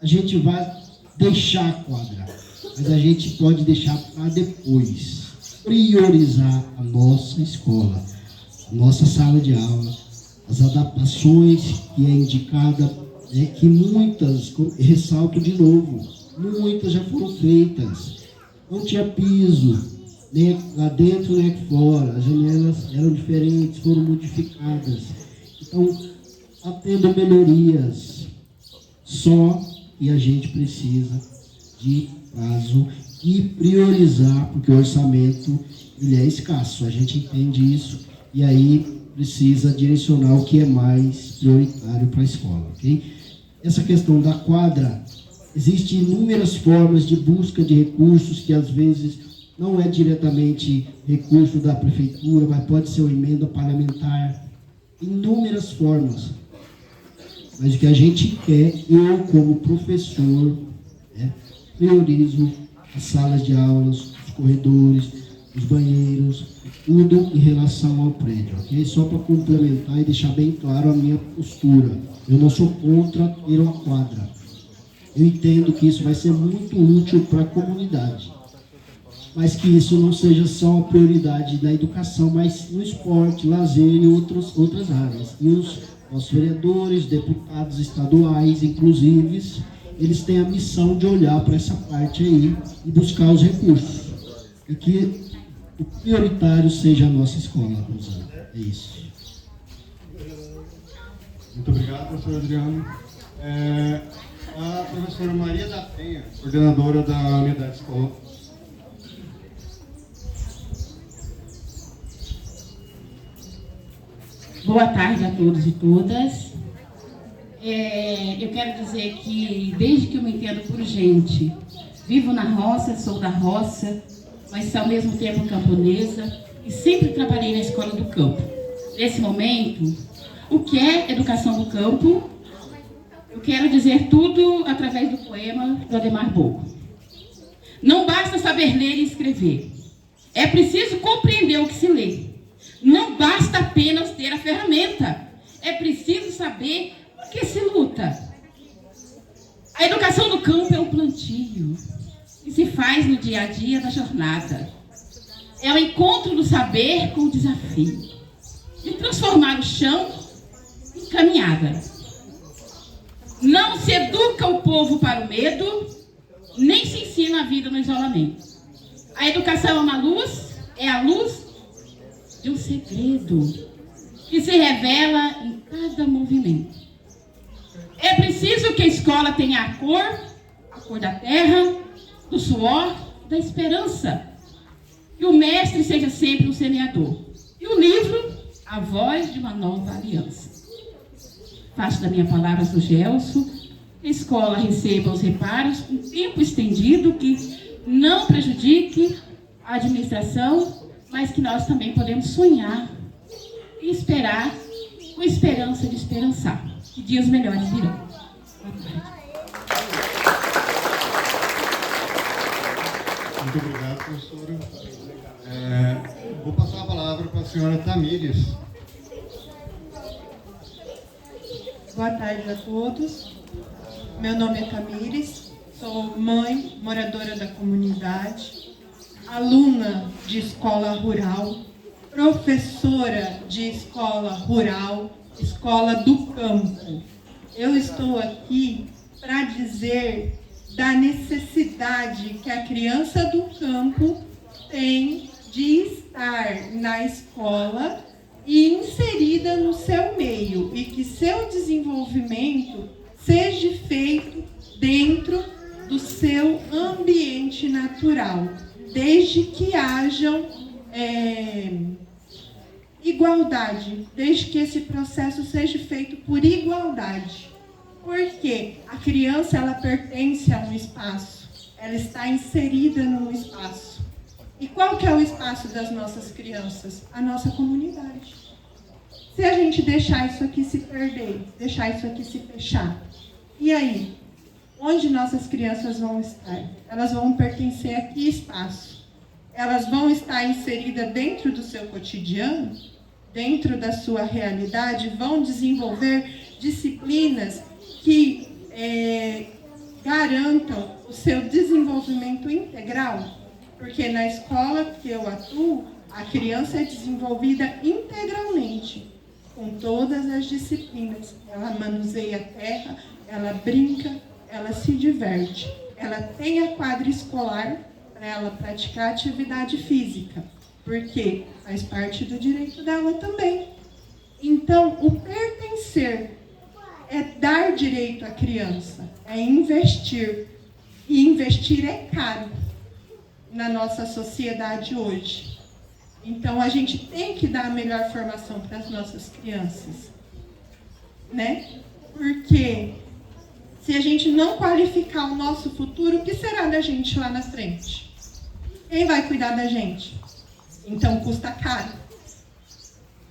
a gente vá deixar a quadra, mas a gente pode deixar para depois. Priorizar a nossa escola, a nossa sala de aula, as adaptações que é indicada, né, que muitas, ressalto de novo, muitas já foram feitas. Não tinha piso, nem lá dentro nem aqui fora, as janelas eram diferentes, foram modificadas. Então, está tendo melhorias, só que a gente precisa de prazo e priorizar, porque o orçamento ele é escasso, a gente entende isso, e aí precisa direcionar o que é mais prioritário para a escola, ok? Essa questão da quadra, existem inúmeras formas de busca de recursos, que às vezes não é diretamente recurso da prefeitura, mas pode ser uma emenda parlamentar, inúmeras formas. Mas o que a gente quer, eu como professor, priorizo as salas de aulas, os corredores, os banheiros, tudo em relação ao prédio, ok? Só para complementar e deixar bem claro a minha postura. Eu não sou contra ter uma quadra. Eu entendo que isso vai ser muito útil para a comunidade. Mas que isso não seja só a prioridade da educação, mas no esporte, lazer e outras áreas. E os nossos vereadores, deputados estaduais, inclusive, eles têm a missão de olhar para essa parte aí e buscar os recursos. E que o prioritário seja a nossa escola, Rosana. É isso. Muito obrigado, professor Adriano. A professora Maria da Penha, coordenadora da unidade escolar. Boa tarde a todos e todas. Eu quero dizer que, desde que eu me entendo por gente, vivo na roça, sou da roça, mas ao mesmo tempo camponesa, e sempre trabalhei na escola do campo. Nesse momento, o que é educação do campo? Eu quero dizer tudo através do poema do Ademar Bocco. Não basta saber ler e escrever. É preciso compreender o que se lê. Não basta apenas ter a ferramenta. É preciso saber por que se luta. A educação do campo é um plantio que se faz no dia a dia da jornada. É o encontro do saber com o desafio de transformar o chão em caminhada. Não se educa o povo para o medo, nem se ensina a vida no isolamento. A educação é uma luz, é a luz de um segredo que se revela em cada movimento. É preciso que a escola tenha a cor da terra, do suor, da esperança. Que o mestre seja sempre um semeador. E o livro, a voz de uma nova aliança. Faço da minha palavra do Gelson, que a escola receba os reparos com tempo estendido, que não prejudique a administração, mas que nós também podemos sonhar e esperar com esperança de esperançar. Que dias melhores virão. Muito obrigado, professora. Vou passar a palavra para a senhora Tamires. Boa tarde a todos. Meu nome é Tamires, sou mãe, moradora da comunidade, aluna de escola rural, professora de escola rural, escola do campo. Eu estou aqui para dizer da necessidade que a criança do campo tem de estar na escola e inserida no seu meio, e que seu desenvolvimento seja feito dentro do seu ambiente natural, desde que hajam igualdade, desde que esse processo seja feito por igualdade. Porque a criança, ela pertence a um espaço, ela está inserida num espaço. E qual que é o espaço das nossas crianças? A nossa comunidade. Se a gente deixar isso aqui se perder, deixar isso aqui se fechar, e aí? Onde nossas crianças vão estar? Elas vão pertencer a que espaço? Elas vão estar inseridas dentro do seu cotidiano? Dentro da sua realidade? Vão desenvolver disciplinas que garantam o seu desenvolvimento integral? Porque na escola que eu atuo, a criança é desenvolvida integralmente, com todas as disciplinas. Ela manuseia a terra, ela brinca, ela se diverte. Ela tem a quadra escolar para ela praticar atividade física, porque faz parte do direito dela também. Então, o pertencer é dar direito à criança, é investir. E investir é caro na nossa sociedade hoje. Então, a gente tem que dar a melhor formação para as nossas crianças, né? Porque se a gente não qualificar o nosso futuro, o que será da gente lá na frente? Quem vai cuidar da gente? Então, custa caro.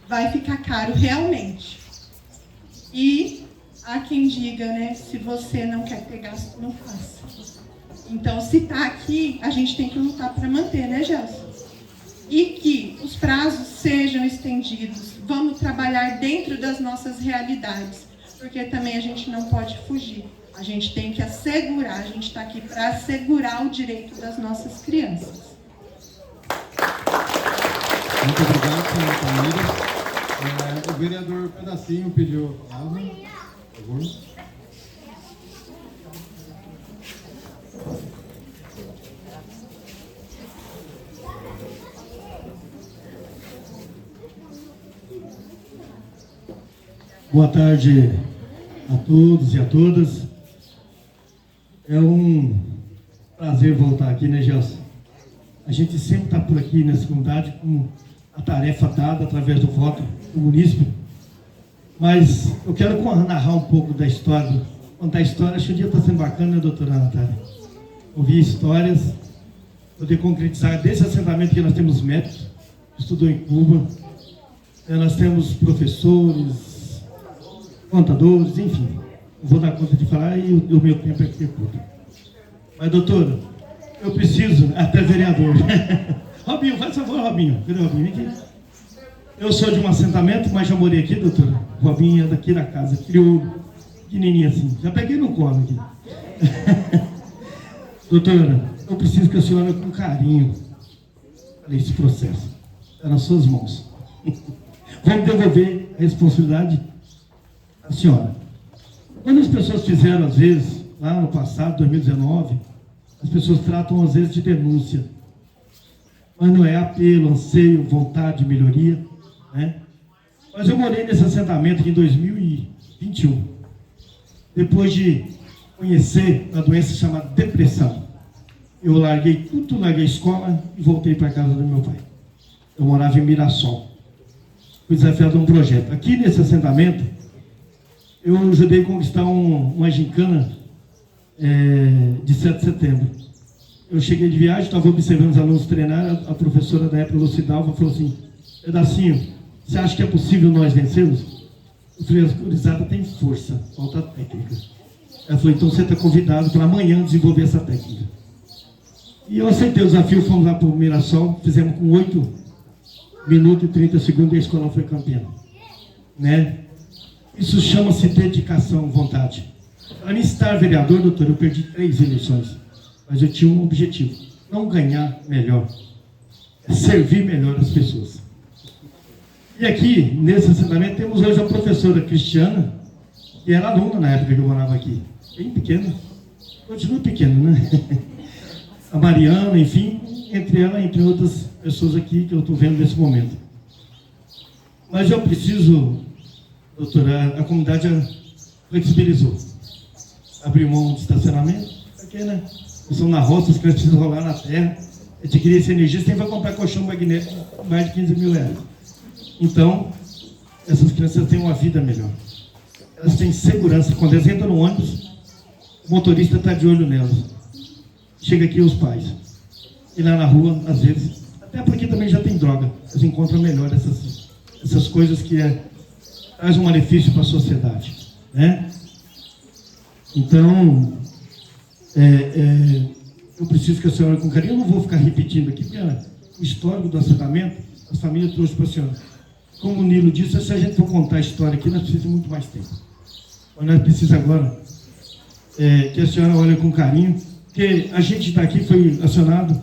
Vai ficar caro realmente. E há quem diga, né? Se você não quer ter gasto, não faça. Então, se está aqui, a gente tem que lutar para manter, né, Gelson? E que os prazos sejam estendidos. Vamos trabalhar dentro das nossas realidades, porque também a gente não pode fugir. A gente tem que assegurar, a gente está aqui para assegurar o direito das nossas crianças. Muito obrigado, senhora Camila. O vereador Pedacinho pediu a palavra, por favor. Boa tarde a todos e a todas. É um prazer voltar aqui, né, Gelson? A gente sempre está por aqui nessa comunidade com a tarefa dada através do voto do munícipe. Mas eu quero narrar um pouco da história, contar a história. Acho que o dia está sendo bacana, né, doutora Natália? Ouvir histórias, poder concretizar desse assentamento que nós temos médicos, que estudou em Cuba, nós temos professores, contadores, enfim. Não vou dar conta de falar e o meu tempo é curto. Mas, doutora, eu preciso, até vereador. Robinho, faz favor, Robinho. Cadê o Robinho? Vem aqui. Eu sou de um assentamento, mas já morei aqui, doutora. O Robinho é daqui da casa, criou pequenininho assim. Já peguei no colo aqui. Doutora, eu preciso que a senhora, com carinho, para esse processo. Está nas suas mãos. Vamos devolver a responsabilidade à senhora. Quando as pessoas fizeram, às vezes, lá no passado, 2019, as pessoas tratam, às vezes, de denúncia. Mas não é apelo, anseio, vontade de melhoria, né? Mas eu morei nesse assentamento aqui em 2021. Depois de conhecer a doença chamada depressão, eu larguei tudo, larguei a escola e voltei para a casa do meu pai. Eu morava em Mirassol. Fui desafiado a um projeto. Aqui nesse assentamento, eu ajudei a conquistar uma gincana de 7 de setembro. Eu cheguei de viagem, estava observando os alunos treinar, a professora da época, Lucidalva, falou assim: Pedacinho, você acha que é possível nós vencermos? Eu falei: a gurizada tem força, falta técnica. Ela falou: então você está convidado para amanhã desenvolver essa técnica. E eu aceitei o desafio, fomos lá para o Mirassol, fizemos com 8 minutos e 30 segundos e a escola foi campeã. Né? Isso chama-se dedicação, vontade. Para mim estar vereador, doutor, eu perdi 3 eleições, mas eu tinha um objetivo: não ganhar melhor, servir melhor as pessoas. E aqui, nesse assentamento, temos hoje a professora Cristiana, que era aluna na época que eu morava aqui, bem pequena. continua pequena, né? A Mariana, enfim, entre outras pessoas aqui que eu estou vendo nesse momento. Mas eu preciso, doutora, a comunidade flexibilizou. Abriu mão de estacionamento, porque, né? Nós estamos na roça, as crianças precisam rolar na terra. A gente queria essa energia, você vai comprar colchão magnético por mais de 15 mil reais. Então, essas crianças têm uma vida melhor. Elas têm segurança. Quando elas entram no ônibus, o motorista está de olho nelas. Chega aqui os pais. E lá na rua, às vezes, até porque também já tem droga, eles encontram melhor essas coisas que traz um malefício para a sociedade, né? Então, eu preciso que a senhora, com carinho, eu não vou ficar repetindo aqui, porque o histórico do assentamento, a família trouxe para a senhora. Como o Nilo disse, se a gente for contar a história aqui, nós precisamos de muito mais tempo. Mas nós precisamos agora que a senhora olhe com carinho, porque a gente está aqui, foi acionado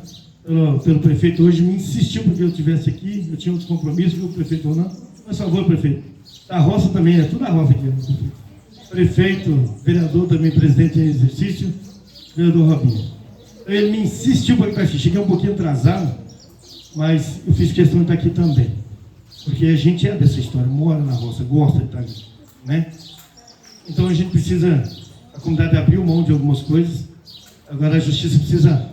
pelo prefeito hoje, me insistiu porque eu estivesse aqui, eu tinha outros compromissos, o prefeito ou não, mas por favor, prefeito. A roça também, é tudo a roça aqui, né? Prefeito, vereador também, presidente em exercício, vereador Robinho. Ele me insistiu para estar aqui, cheguei um pouquinho atrasado, mas eu fiz questão de estar aqui também, porque a gente é dessa história, mora na roça, gosta de estar aqui, né? Então a gente precisa, a comunidade abriu mão de algumas coisas, agora a justiça precisa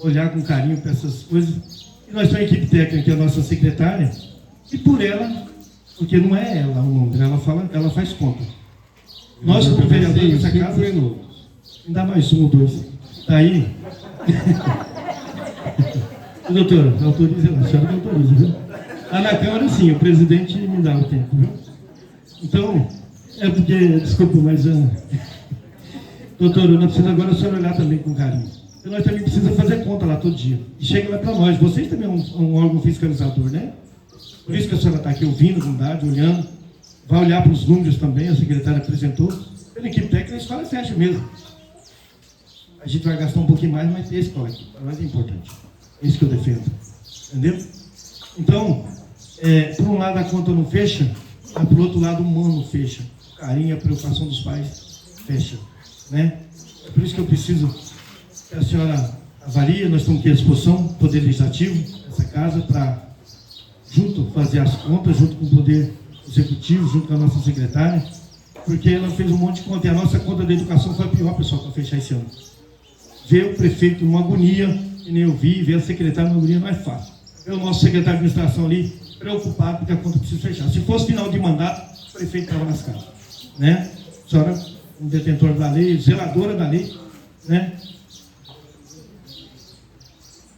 olhar com carinho para essas coisas, e nós temos a equipe técnica, que é a nossa secretária, e por ela, porque não é ela o número, ela faz conta. Nós, como vereadores dessa casa, ainda mais um ou dois. Daí, doutora, autoriza, a senhora me autoriza, viu? Lá na Câmara, sim, o presidente me dá o tempo, viu? Então, porque, desculpa, mas, doutora, nós precisamos agora a senhora olhar também com carinho. E nós também precisamos fazer conta lá todo dia. E chega lá para nós, vocês também é um órgão fiscalizador, né? Por isso que a senhora está aqui ouvindo a comunidade, olhando, vai olhar para os números também, a secretária apresentou. Pela equipe técnica, a escola fecha mesmo. A gente vai gastar um pouquinho mais, mas tem a escola aqui, para nós é importante. É isso que eu defendo. Entendeu? Então, por um lado a conta não fecha, mas por outro lado o humano fecha. O carinho, a preocupação dos pais fecha, né? É por isso que eu preciso que a senhora avalie, nós estamos aqui à disposição, Poder Legislativo, essa casa, para junto fazer as contas, junto com o Poder Executivo, junto com a nossa secretária, porque ela fez um monte de conta, e a nossa conta da educação foi a pior, pessoal, para fechar esse ano. Ver o prefeito numa agonia, que nem eu vi, ver a secretária numa agonia não é fácil. Ver o nosso secretário de administração ali, preocupado, porque a conta precisa fechar. Se fosse final de mandato, o prefeito estava nas casas, né? A senhora, um detentor da lei, zeladora da lei, né?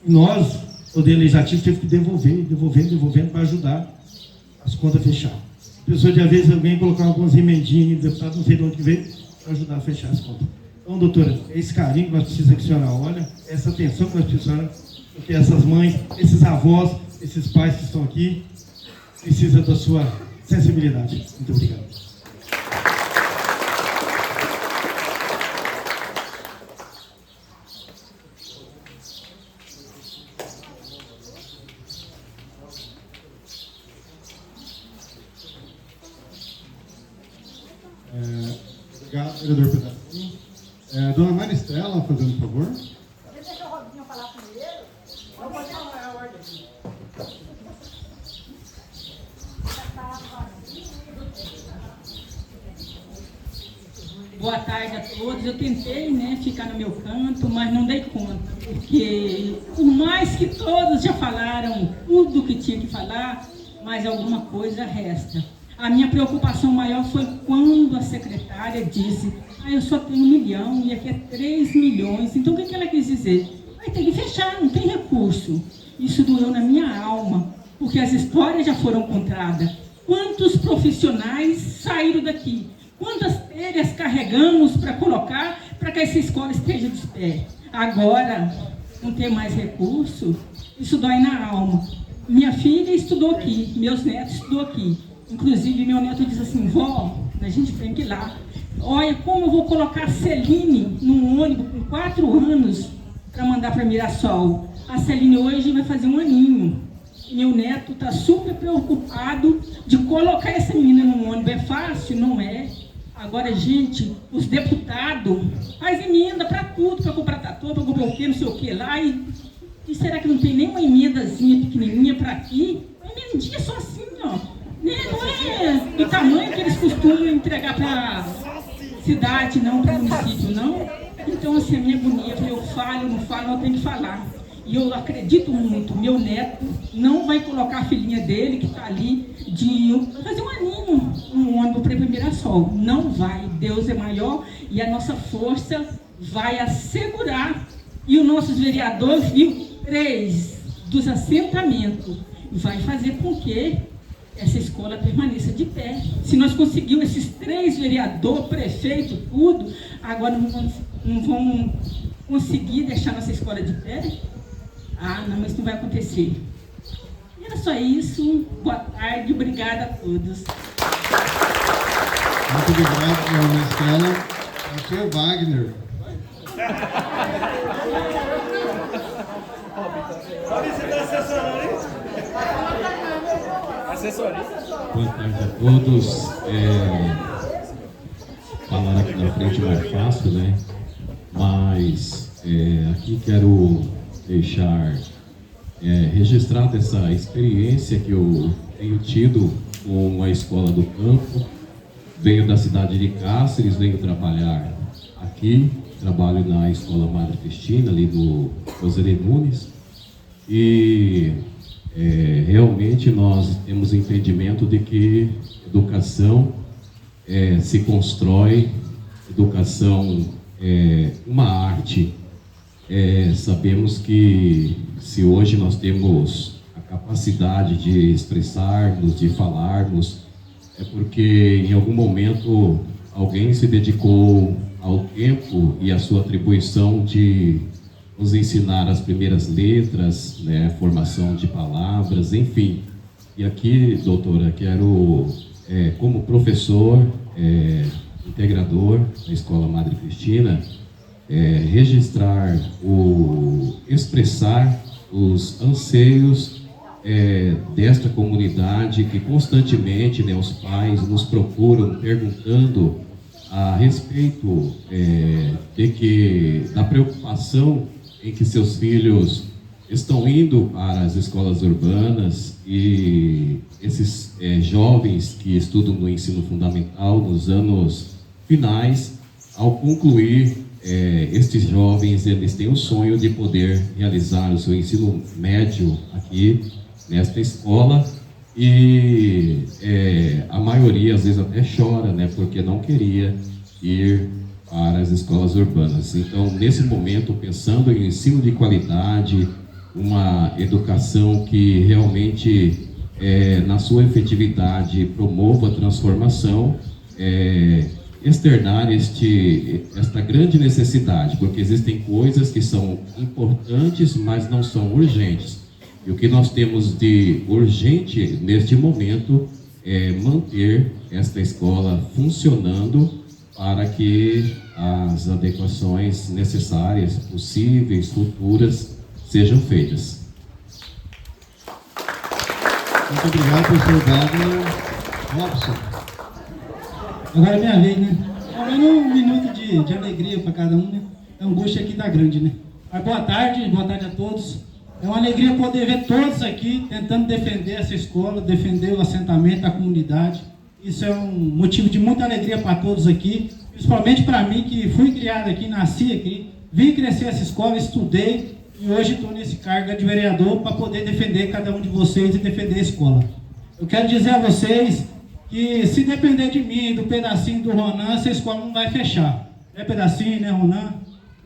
E nós, o Poder Legislativo, teve que devolvendo para ajudar as contas a fechar. A pessoa, de às vezes, alguém colocar algumas emendinhas, o deputado não sei de onde que veio, para ajudar a fechar as contas. Então, doutora, é esse carinho que nós precisamos que a senhora olha, essa atenção que nós precisamos, porque essas mães, esses avós, esses pais que estão aqui, precisam da sua sensibilidade. Muito obrigado. Obrigado, vereador Pedacinho. Dona Maristela, fazendo favor. Deixa o Robinho falar primeiro. Vamos fazer a ordem. Boa tarde a todos. Eu tentei, né, ficar no meu canto, mas não dei conta, porque por mais que todos já falaram tudo que tinha que falar, mas alguma coisa resta. A minha preocupação maior foi quando a secretária disse: eu só tenho 1 milhão e aqui é 3 milhões. Então o que ela quis dizer? Vai ter que fechar, não tem recurso. Isso doeu na minha alma, porque as histórias já foram contadas. Quantos profissionais saíram daqui? Quantas telhas carregamos para colocar para que essa escola esteja de pé? Agora, não ter mais recurso, isso dói na alma. Minha filha estudou aqui, meus netos estudou aqui. Inclusive, meu neto diz assim: vó, a gente tem que ir lá. Olha, como eu vou colocar a Celine num ônibus com 4 anos para mandar para Mirassol? A Celine hoje vai fazer 1 aninho. E meu neto está super preocupado de colocar essa menina num ônibus. É fácil? Não é. Agora, gente, os deputados fazem emenda para tudo, para comprar trator, para comprar o quê, não sei o que lá. E será que não tem nenhuma emendazinha pequenininha para aqui? Uma emendinha só assim, ó. Né? Não é do tamanho que eles costumam entregar para cidade, não, para município, não. Então, assim, a minha agonia, eu falo, não falo, eu tenho que falar. E eu acredito muito, meu neto não vai colocar a filhinha dele, que está ali, de fazer um aninho, um ônibus para ir para Mirassol. Não vai, Deus é maior e a nossa força vai assegurar. E os nossos vereadores, viu, 3 dos assentamentos, vai fazer com que essa escola permaneça de pé. Se nós conseguimos esses 3 vereadores, prefeito, tudo, agora não vamos conseguir deixar nossa escola de pé? Ah, não, isso não vai acontecer. E era só isso. Boa tarde, obrigada a todos. Muito obrigado, Dona Estela. É o senhor Wagner. Boa tarde a todos. Falar aqui na frente não é fácil, né? Mas aqui quero deixar registrada essa experiência que eu tenho tido com a escola do campo. Venho da cidade de Cáceres, venho trabalhar aqui, trabalho na escola Madre Cristina, ali do Roseli Nunes, e realmente nós temos entendimento de que educação se constrói, educação é uma arte. Sabemos que se hoje nós temos a capacidade de expressarmos, de falarmos, é porque em algum momento alguém se dedicou ao tempo e à sua atribuição de nos ensinar as primeiras letras, né, formação de palavras, enfim. E aqui, doutora, quero, como professor, integrador da Escola Madre Cristina, registrar, expressar os anseios desta comunidade que constantemente, né, os pais nos procuram perguntando a respeito da preocupação em que seus filhos estão indo para as escolas urbanas, e esses jovens que estudam no ensino fundamental nos anos finais, ao concluir, estes jovens, eles têm o sonho de poder realizar o seu ensino médio aqui nesta escola, e a maioria às vezes até chora, né, porque não queria ir para as escolas urbanas. Então, nesse momento, pensando em ensino de qualidade, uma educação que realmente, na sua efetividade, promova a transformação, externar esta grande necessidade, porque existem coisas que são importantes, mas não são urgentes. E o que nós temos de urgente neste momento é manter esta escola funcionando para que as adequações necessárias, possíveis, futuras, sejam feitas. Muito obrigado, professor Wagner. Robson. Agora é minha vez, né? Dando um minuto de alegria para cada um, né? A angústia aqui tá grande, né? Mas boa tarde a todos. É uma alegria poder ver todos aqui tentando defender essa escola, defender o assentamento da comunidade. Isso é um motivo de muita alegria para todos aqui, principalmente para mim, que fui criado aqui, nasci aqui, vim crescer essa escola, estudei e hoje estou nesse cargo de vereador para poder defender cada um de vocês e defender a escola. Eu quero dizer a vocês que se depender de mim, do pedacinho do Ronan, essa escola não vai fechar. É pedacinho, né, Ronan?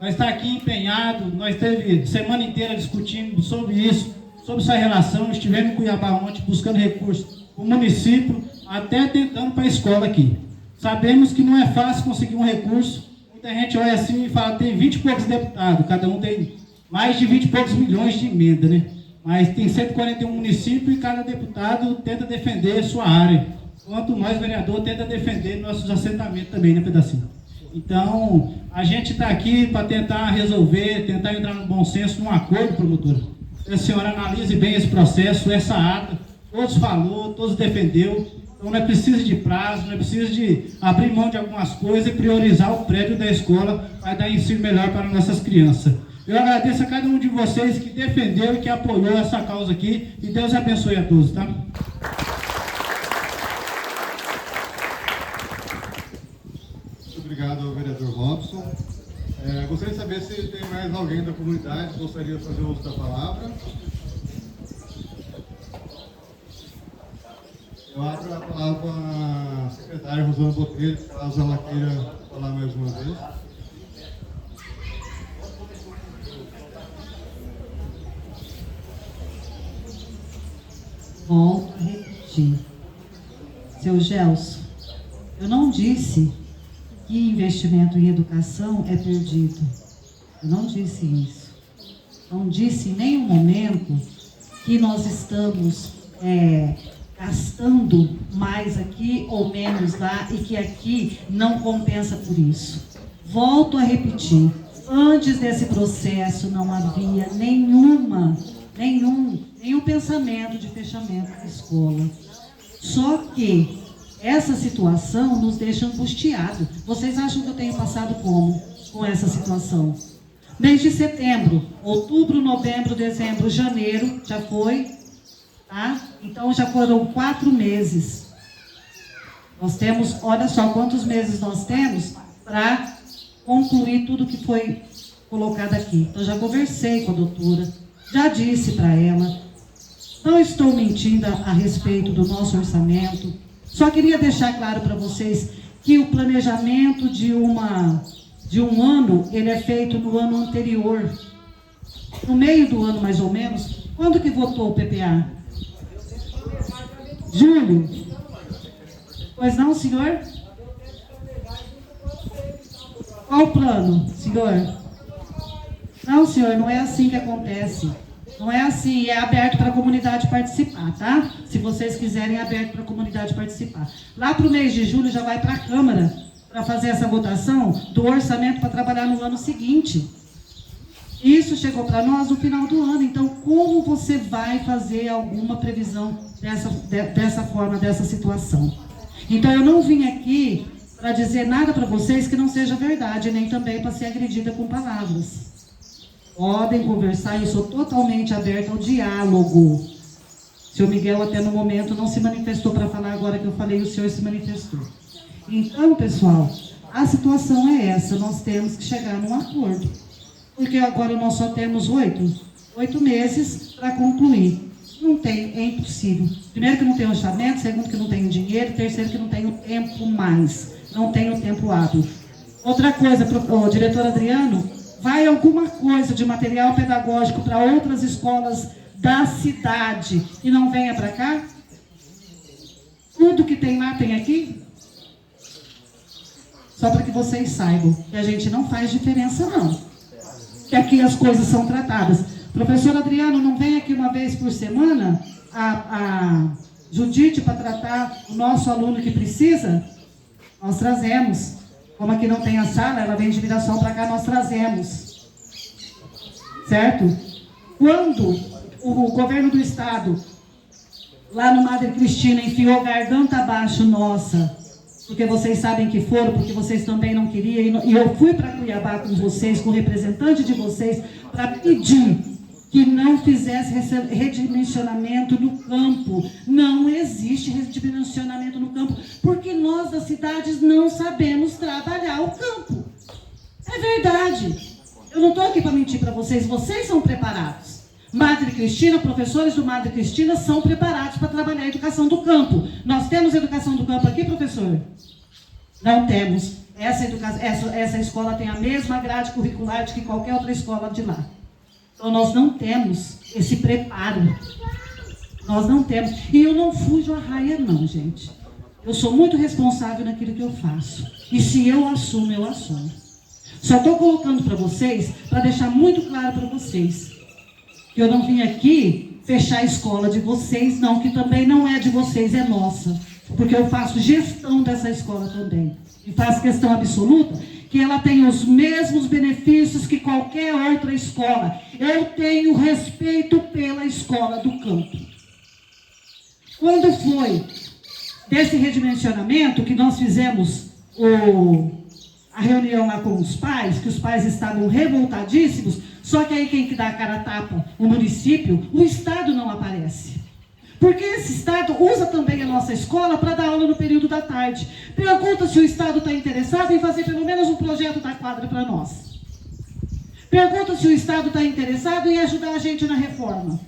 Nós estamos aqui empenhados, nós teve semana inteira discutindo sobre isso, sobre essa relação, estivemos em Cuiabá ontem buscando recursos para o município, até tentando para a escola aqui. Sabemos que não é fácil conseguir um recurso, muita gente olha assim e fala, tem 20 e poucos deputados, cada um tem mais de 20 e poucos milhões de emenda, né? Mas tem 141 municípios e cada deputado tenta defender sua área, enquanto nós, vereador, tenta defender nossos assentamentos também, né, pedacinho? Então, a gente está aqui para tentar resolver, tentar entrar no bom senso, num acordo, promotora. A senhora analise bem esse processo, essa ata, todos falou, todos defendeu, Então não é preciso de prazo, não é preciso de abrir mão de algumas coisas e priorizar o prédio da escola para dar ensino melhor para nossas crianças. Eu agradeço a cada um de vocês que defendeu e que apoiou essa causa aqui, e Deus abençoe a todos, tá? Muito obrigado, vereador Robson. Gostaria de saber se tem mais alguém da comunidade que gostaria de fazer uso da palavra. Eu abro a palavra para a secretária Rosana Botelho, caso ela queira falar mais uma vez. Volto a repetir. Seu Gelson, eu não disse que investimento em educação é perdido. Eu não disse isso. Não disse em nenhum momento que nós estamos gastando mais aqui ou menos lá e que aqui não compensa por isso. Volto a repetir. Antes desse processo não havia nenhum pensamento de fechamento da escola. Só que essa situação nos deixa angustiados. Vocês acham que eu tenho passado como com essa situação? Mês de setembro, outubro, novembro, dezembro, janeiro, já foi, tá? Então já foram 4 meses. Nós temos, olha só quantos meses nós temos para concluir tudo que foi colocado aqui. Então já conversei com a doutora, já disse para ela, não estou mentindo a respeito do nosso orçamento. Só queria deixar claro para vocês que o planejamento de um ano, ele é feito no ano anterior. No meio do ano, mais ou menos. Quando que votou o PPA? Julho. Pois não, senhor? Qual o plano, senhor? Não, senhor, não é assim que acontece. Não é assim, é aberto para a comunidade participar, tá? Se vocês quiserem, é aberto para a comunidade participar. Lá para o mês de julho já vai para a Câmara para fazer essa votação do orçamento para trabalhar no ano seguinte. Isso chegou para nós no final do ano. Então, como você vai fazer alguma previsão dessa forma, dessa situação? Então, eu não vim aqui para dizer nada para vocês que não seja verdade, nem também para ser agredida com palavras. Podem conversar, eu sou totalmente aberta ao diálogo. O senhor Miguel até no momento não se manifestou para falar, agora que eu falei, o senhor se manifestou. Então, pessoal, a situação é essa, nós temos que chegar num acordo. Porque agora nós só temos 8 meses para concluir. Não tem, é impossível. Primeiro que não tem orçamento, segundo que não tem dinheiro, terceiro que não tem o tempo mais. Não tem o tempo hábil. Outra coisa, o diretor Adriano, vai alguma coisa de material pedagógico para outras escolas da cidade e não venha para cá? Tudo que tem lá tem aqui? Só para que vocês saibam que a gente não faz diferença não. Que aqui as coisas são tratadas. Professor Adriano, não vem aqui uma vez por semana a Judite para tratar o nosso aluno que precisa? Nós trazemos. Como aqui não tem a sala, ela vem de Mirassol para cá, nós trazemos. Certo? Quando o governo do estado, lá no Madre Cristina, enfiou garganta abaixo nossa, porque vocês sabem que foram, porque vocês também não queriam, e eu fui para Cuiabá com vocês, com o representante de vocês, para pedir que não fizesse redimensionamento no campo. Não existe redimensionamento no campo, porque nós das cidades não sabemos trabalhar o campo. É verdade. Eu não estou aqui para mentir para vocês, vocês são preparados. Madre Cristina, professores do Madre Cristina são preparados para trabalhar a educação do campo. Nós temos educação do campo aqui, professor? Não temos. Essa escola tem a mesma grade curricular de que qualquer outra escola de lá. Então, nós não temos esse preparo. Nós não temos. E eu não fujo à raia, não, gente. Eu sou muito responsável naquilo que eu faço. E se eu assumo, eu assumo. Só estou colocando para vocês, para deixar muito claro para vocês, que eu não vim aqui fechar a escola de vocês, não, que também não é de vocês, é nossa. Porque eu faço gestão dessa escola também. E faço questão absoluta que ela tenha os mesmos benefícios que qualquer outra escola. Eu tenho respeito pela escola do campo. Quando foi desse redimensionamento que nós fizemos a reunião lá com os pais, que os pais estavam revoltadíssimos, só que aí quem que dá a cara a tapa? O município, o Estado não aparece. Porque esse Estado usa também a nossa escola para dar aula no período da tarde. Pergunta se o Estado está interessado em fazer pelo menos um projeto da quadra para nós. Pergunta se o Estado está interessado em ajudar a gente na reforma.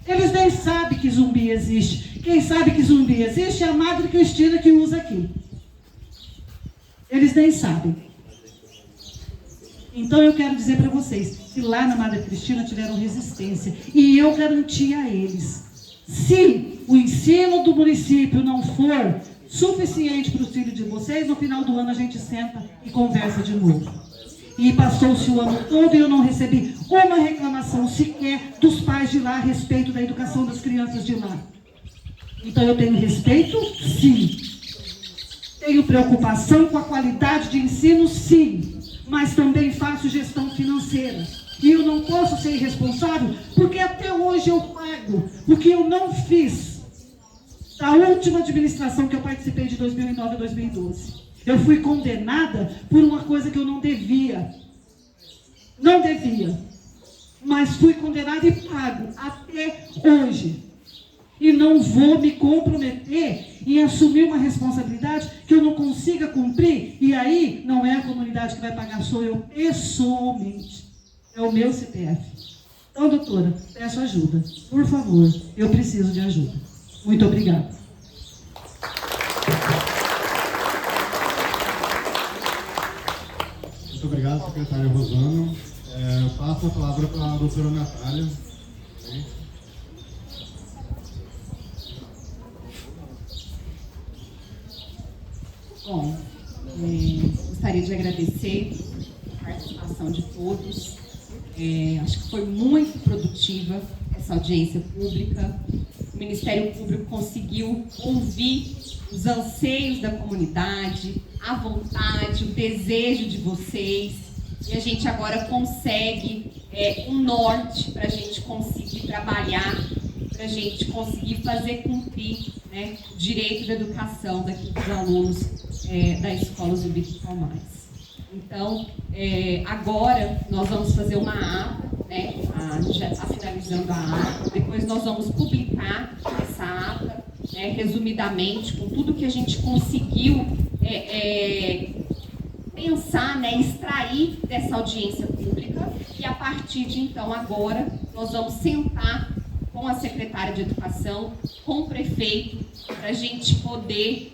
Eles nem sabem que Zumbi existe. Quem sabe que Zumbi existe é a Madre Cristina que usa aqui. Eles nem sabem. Então eu quero dizer para vocês que lá na Madre Cristina tiveram resistência. E eu garanti a eles. Se o ensino do município não for suficiente para os filhos de vocês, no final do ano a gente senta e conversa de novo. E passou-se o ano todo e eu não recebi uma reclamação sequer dos pais de lá a respeito da educação das crianças de lá. Então eu tenho respeito, sim. Tenho preocupação com a qualidade de ensino, sim. Mas também faço gestão financeira. E eu não posso ser irresponsável, porque até hoje eu pago o que eu não fiz da última administração que eu participei de 2009 a 2012. Eu fui condenada por uma coisa que eu não devia. Não devia. Mas fui condenada e pago até hoje. E não vou me comprometer em assumir uma responsabilidade que eu não consiga cumprir. E aí, não é a comunidade que vai pagar, sou eu pessoalmente. É o meu CPF. Então, doutora, peço ajuda. Por favor, eu preciso de ajuda. Muito obrigada. Muito obrigado, secretária Rosana. Eu passo a palavra para a doutora Natália. Bom, gostaria de agradecer a participação de todos. Acho que foi muito produtiva essa audiência pública. O Ministério Público conseguiu ouvir os anseios da comunidade, a vontade, o desejo de vocês. E a gente agora consegue um norte para a gente conseguir trabalhar, para a gente conseguir fazer cumprir, né, o direito da educação daqui dos alunos da Escola Zumbi dos Palmares. Então, agora nós vamos fazer uma ata, né? Já está finalizando a ata, depois nós vamos publicar essa ata, né, resumidamente, com tudo que a gente conseguiu pensar, né, extrair dessa audiência pública, e a partir de então, agora, nós vamos sentar com a secretária de Educação, com o prefeito, para a gente poder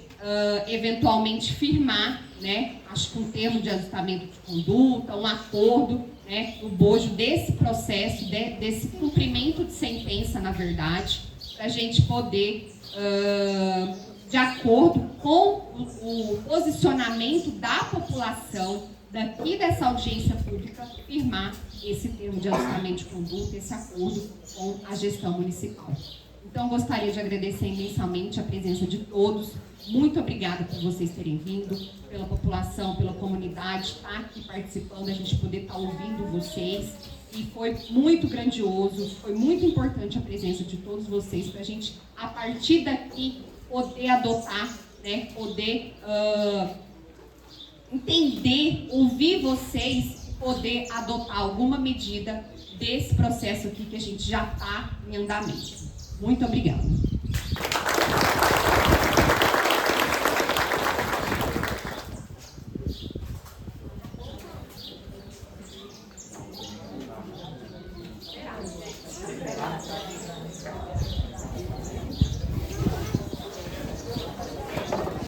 eventualmente firmar, né, acho que um termo de ajustamento de conduta, um acordo, né, no bojo desse processo, desse cumprimento de sentença, na verdade, para a gente poder, de acordo com o posicionamento da população daqui dessa audiência pública, firmar esse termo de ajustamento de conduta, esse acordo com a gestão municipal. Então, gostaria de agradecer imensamente a presença de todos. Muito obrigada por vocês terem vindo, pela população, pela comunidade, estar aqui participando, a gente poder estar ouvindo vocês. E foi muito grandioso, foi muito importante a presença de todos vocês, para a gente, a partir daqui, poder adotar, né, poder entender, ouvir vocês, poder adotar alguma medida desse processo aqui que a gente já está em andamento. Muito obrigada.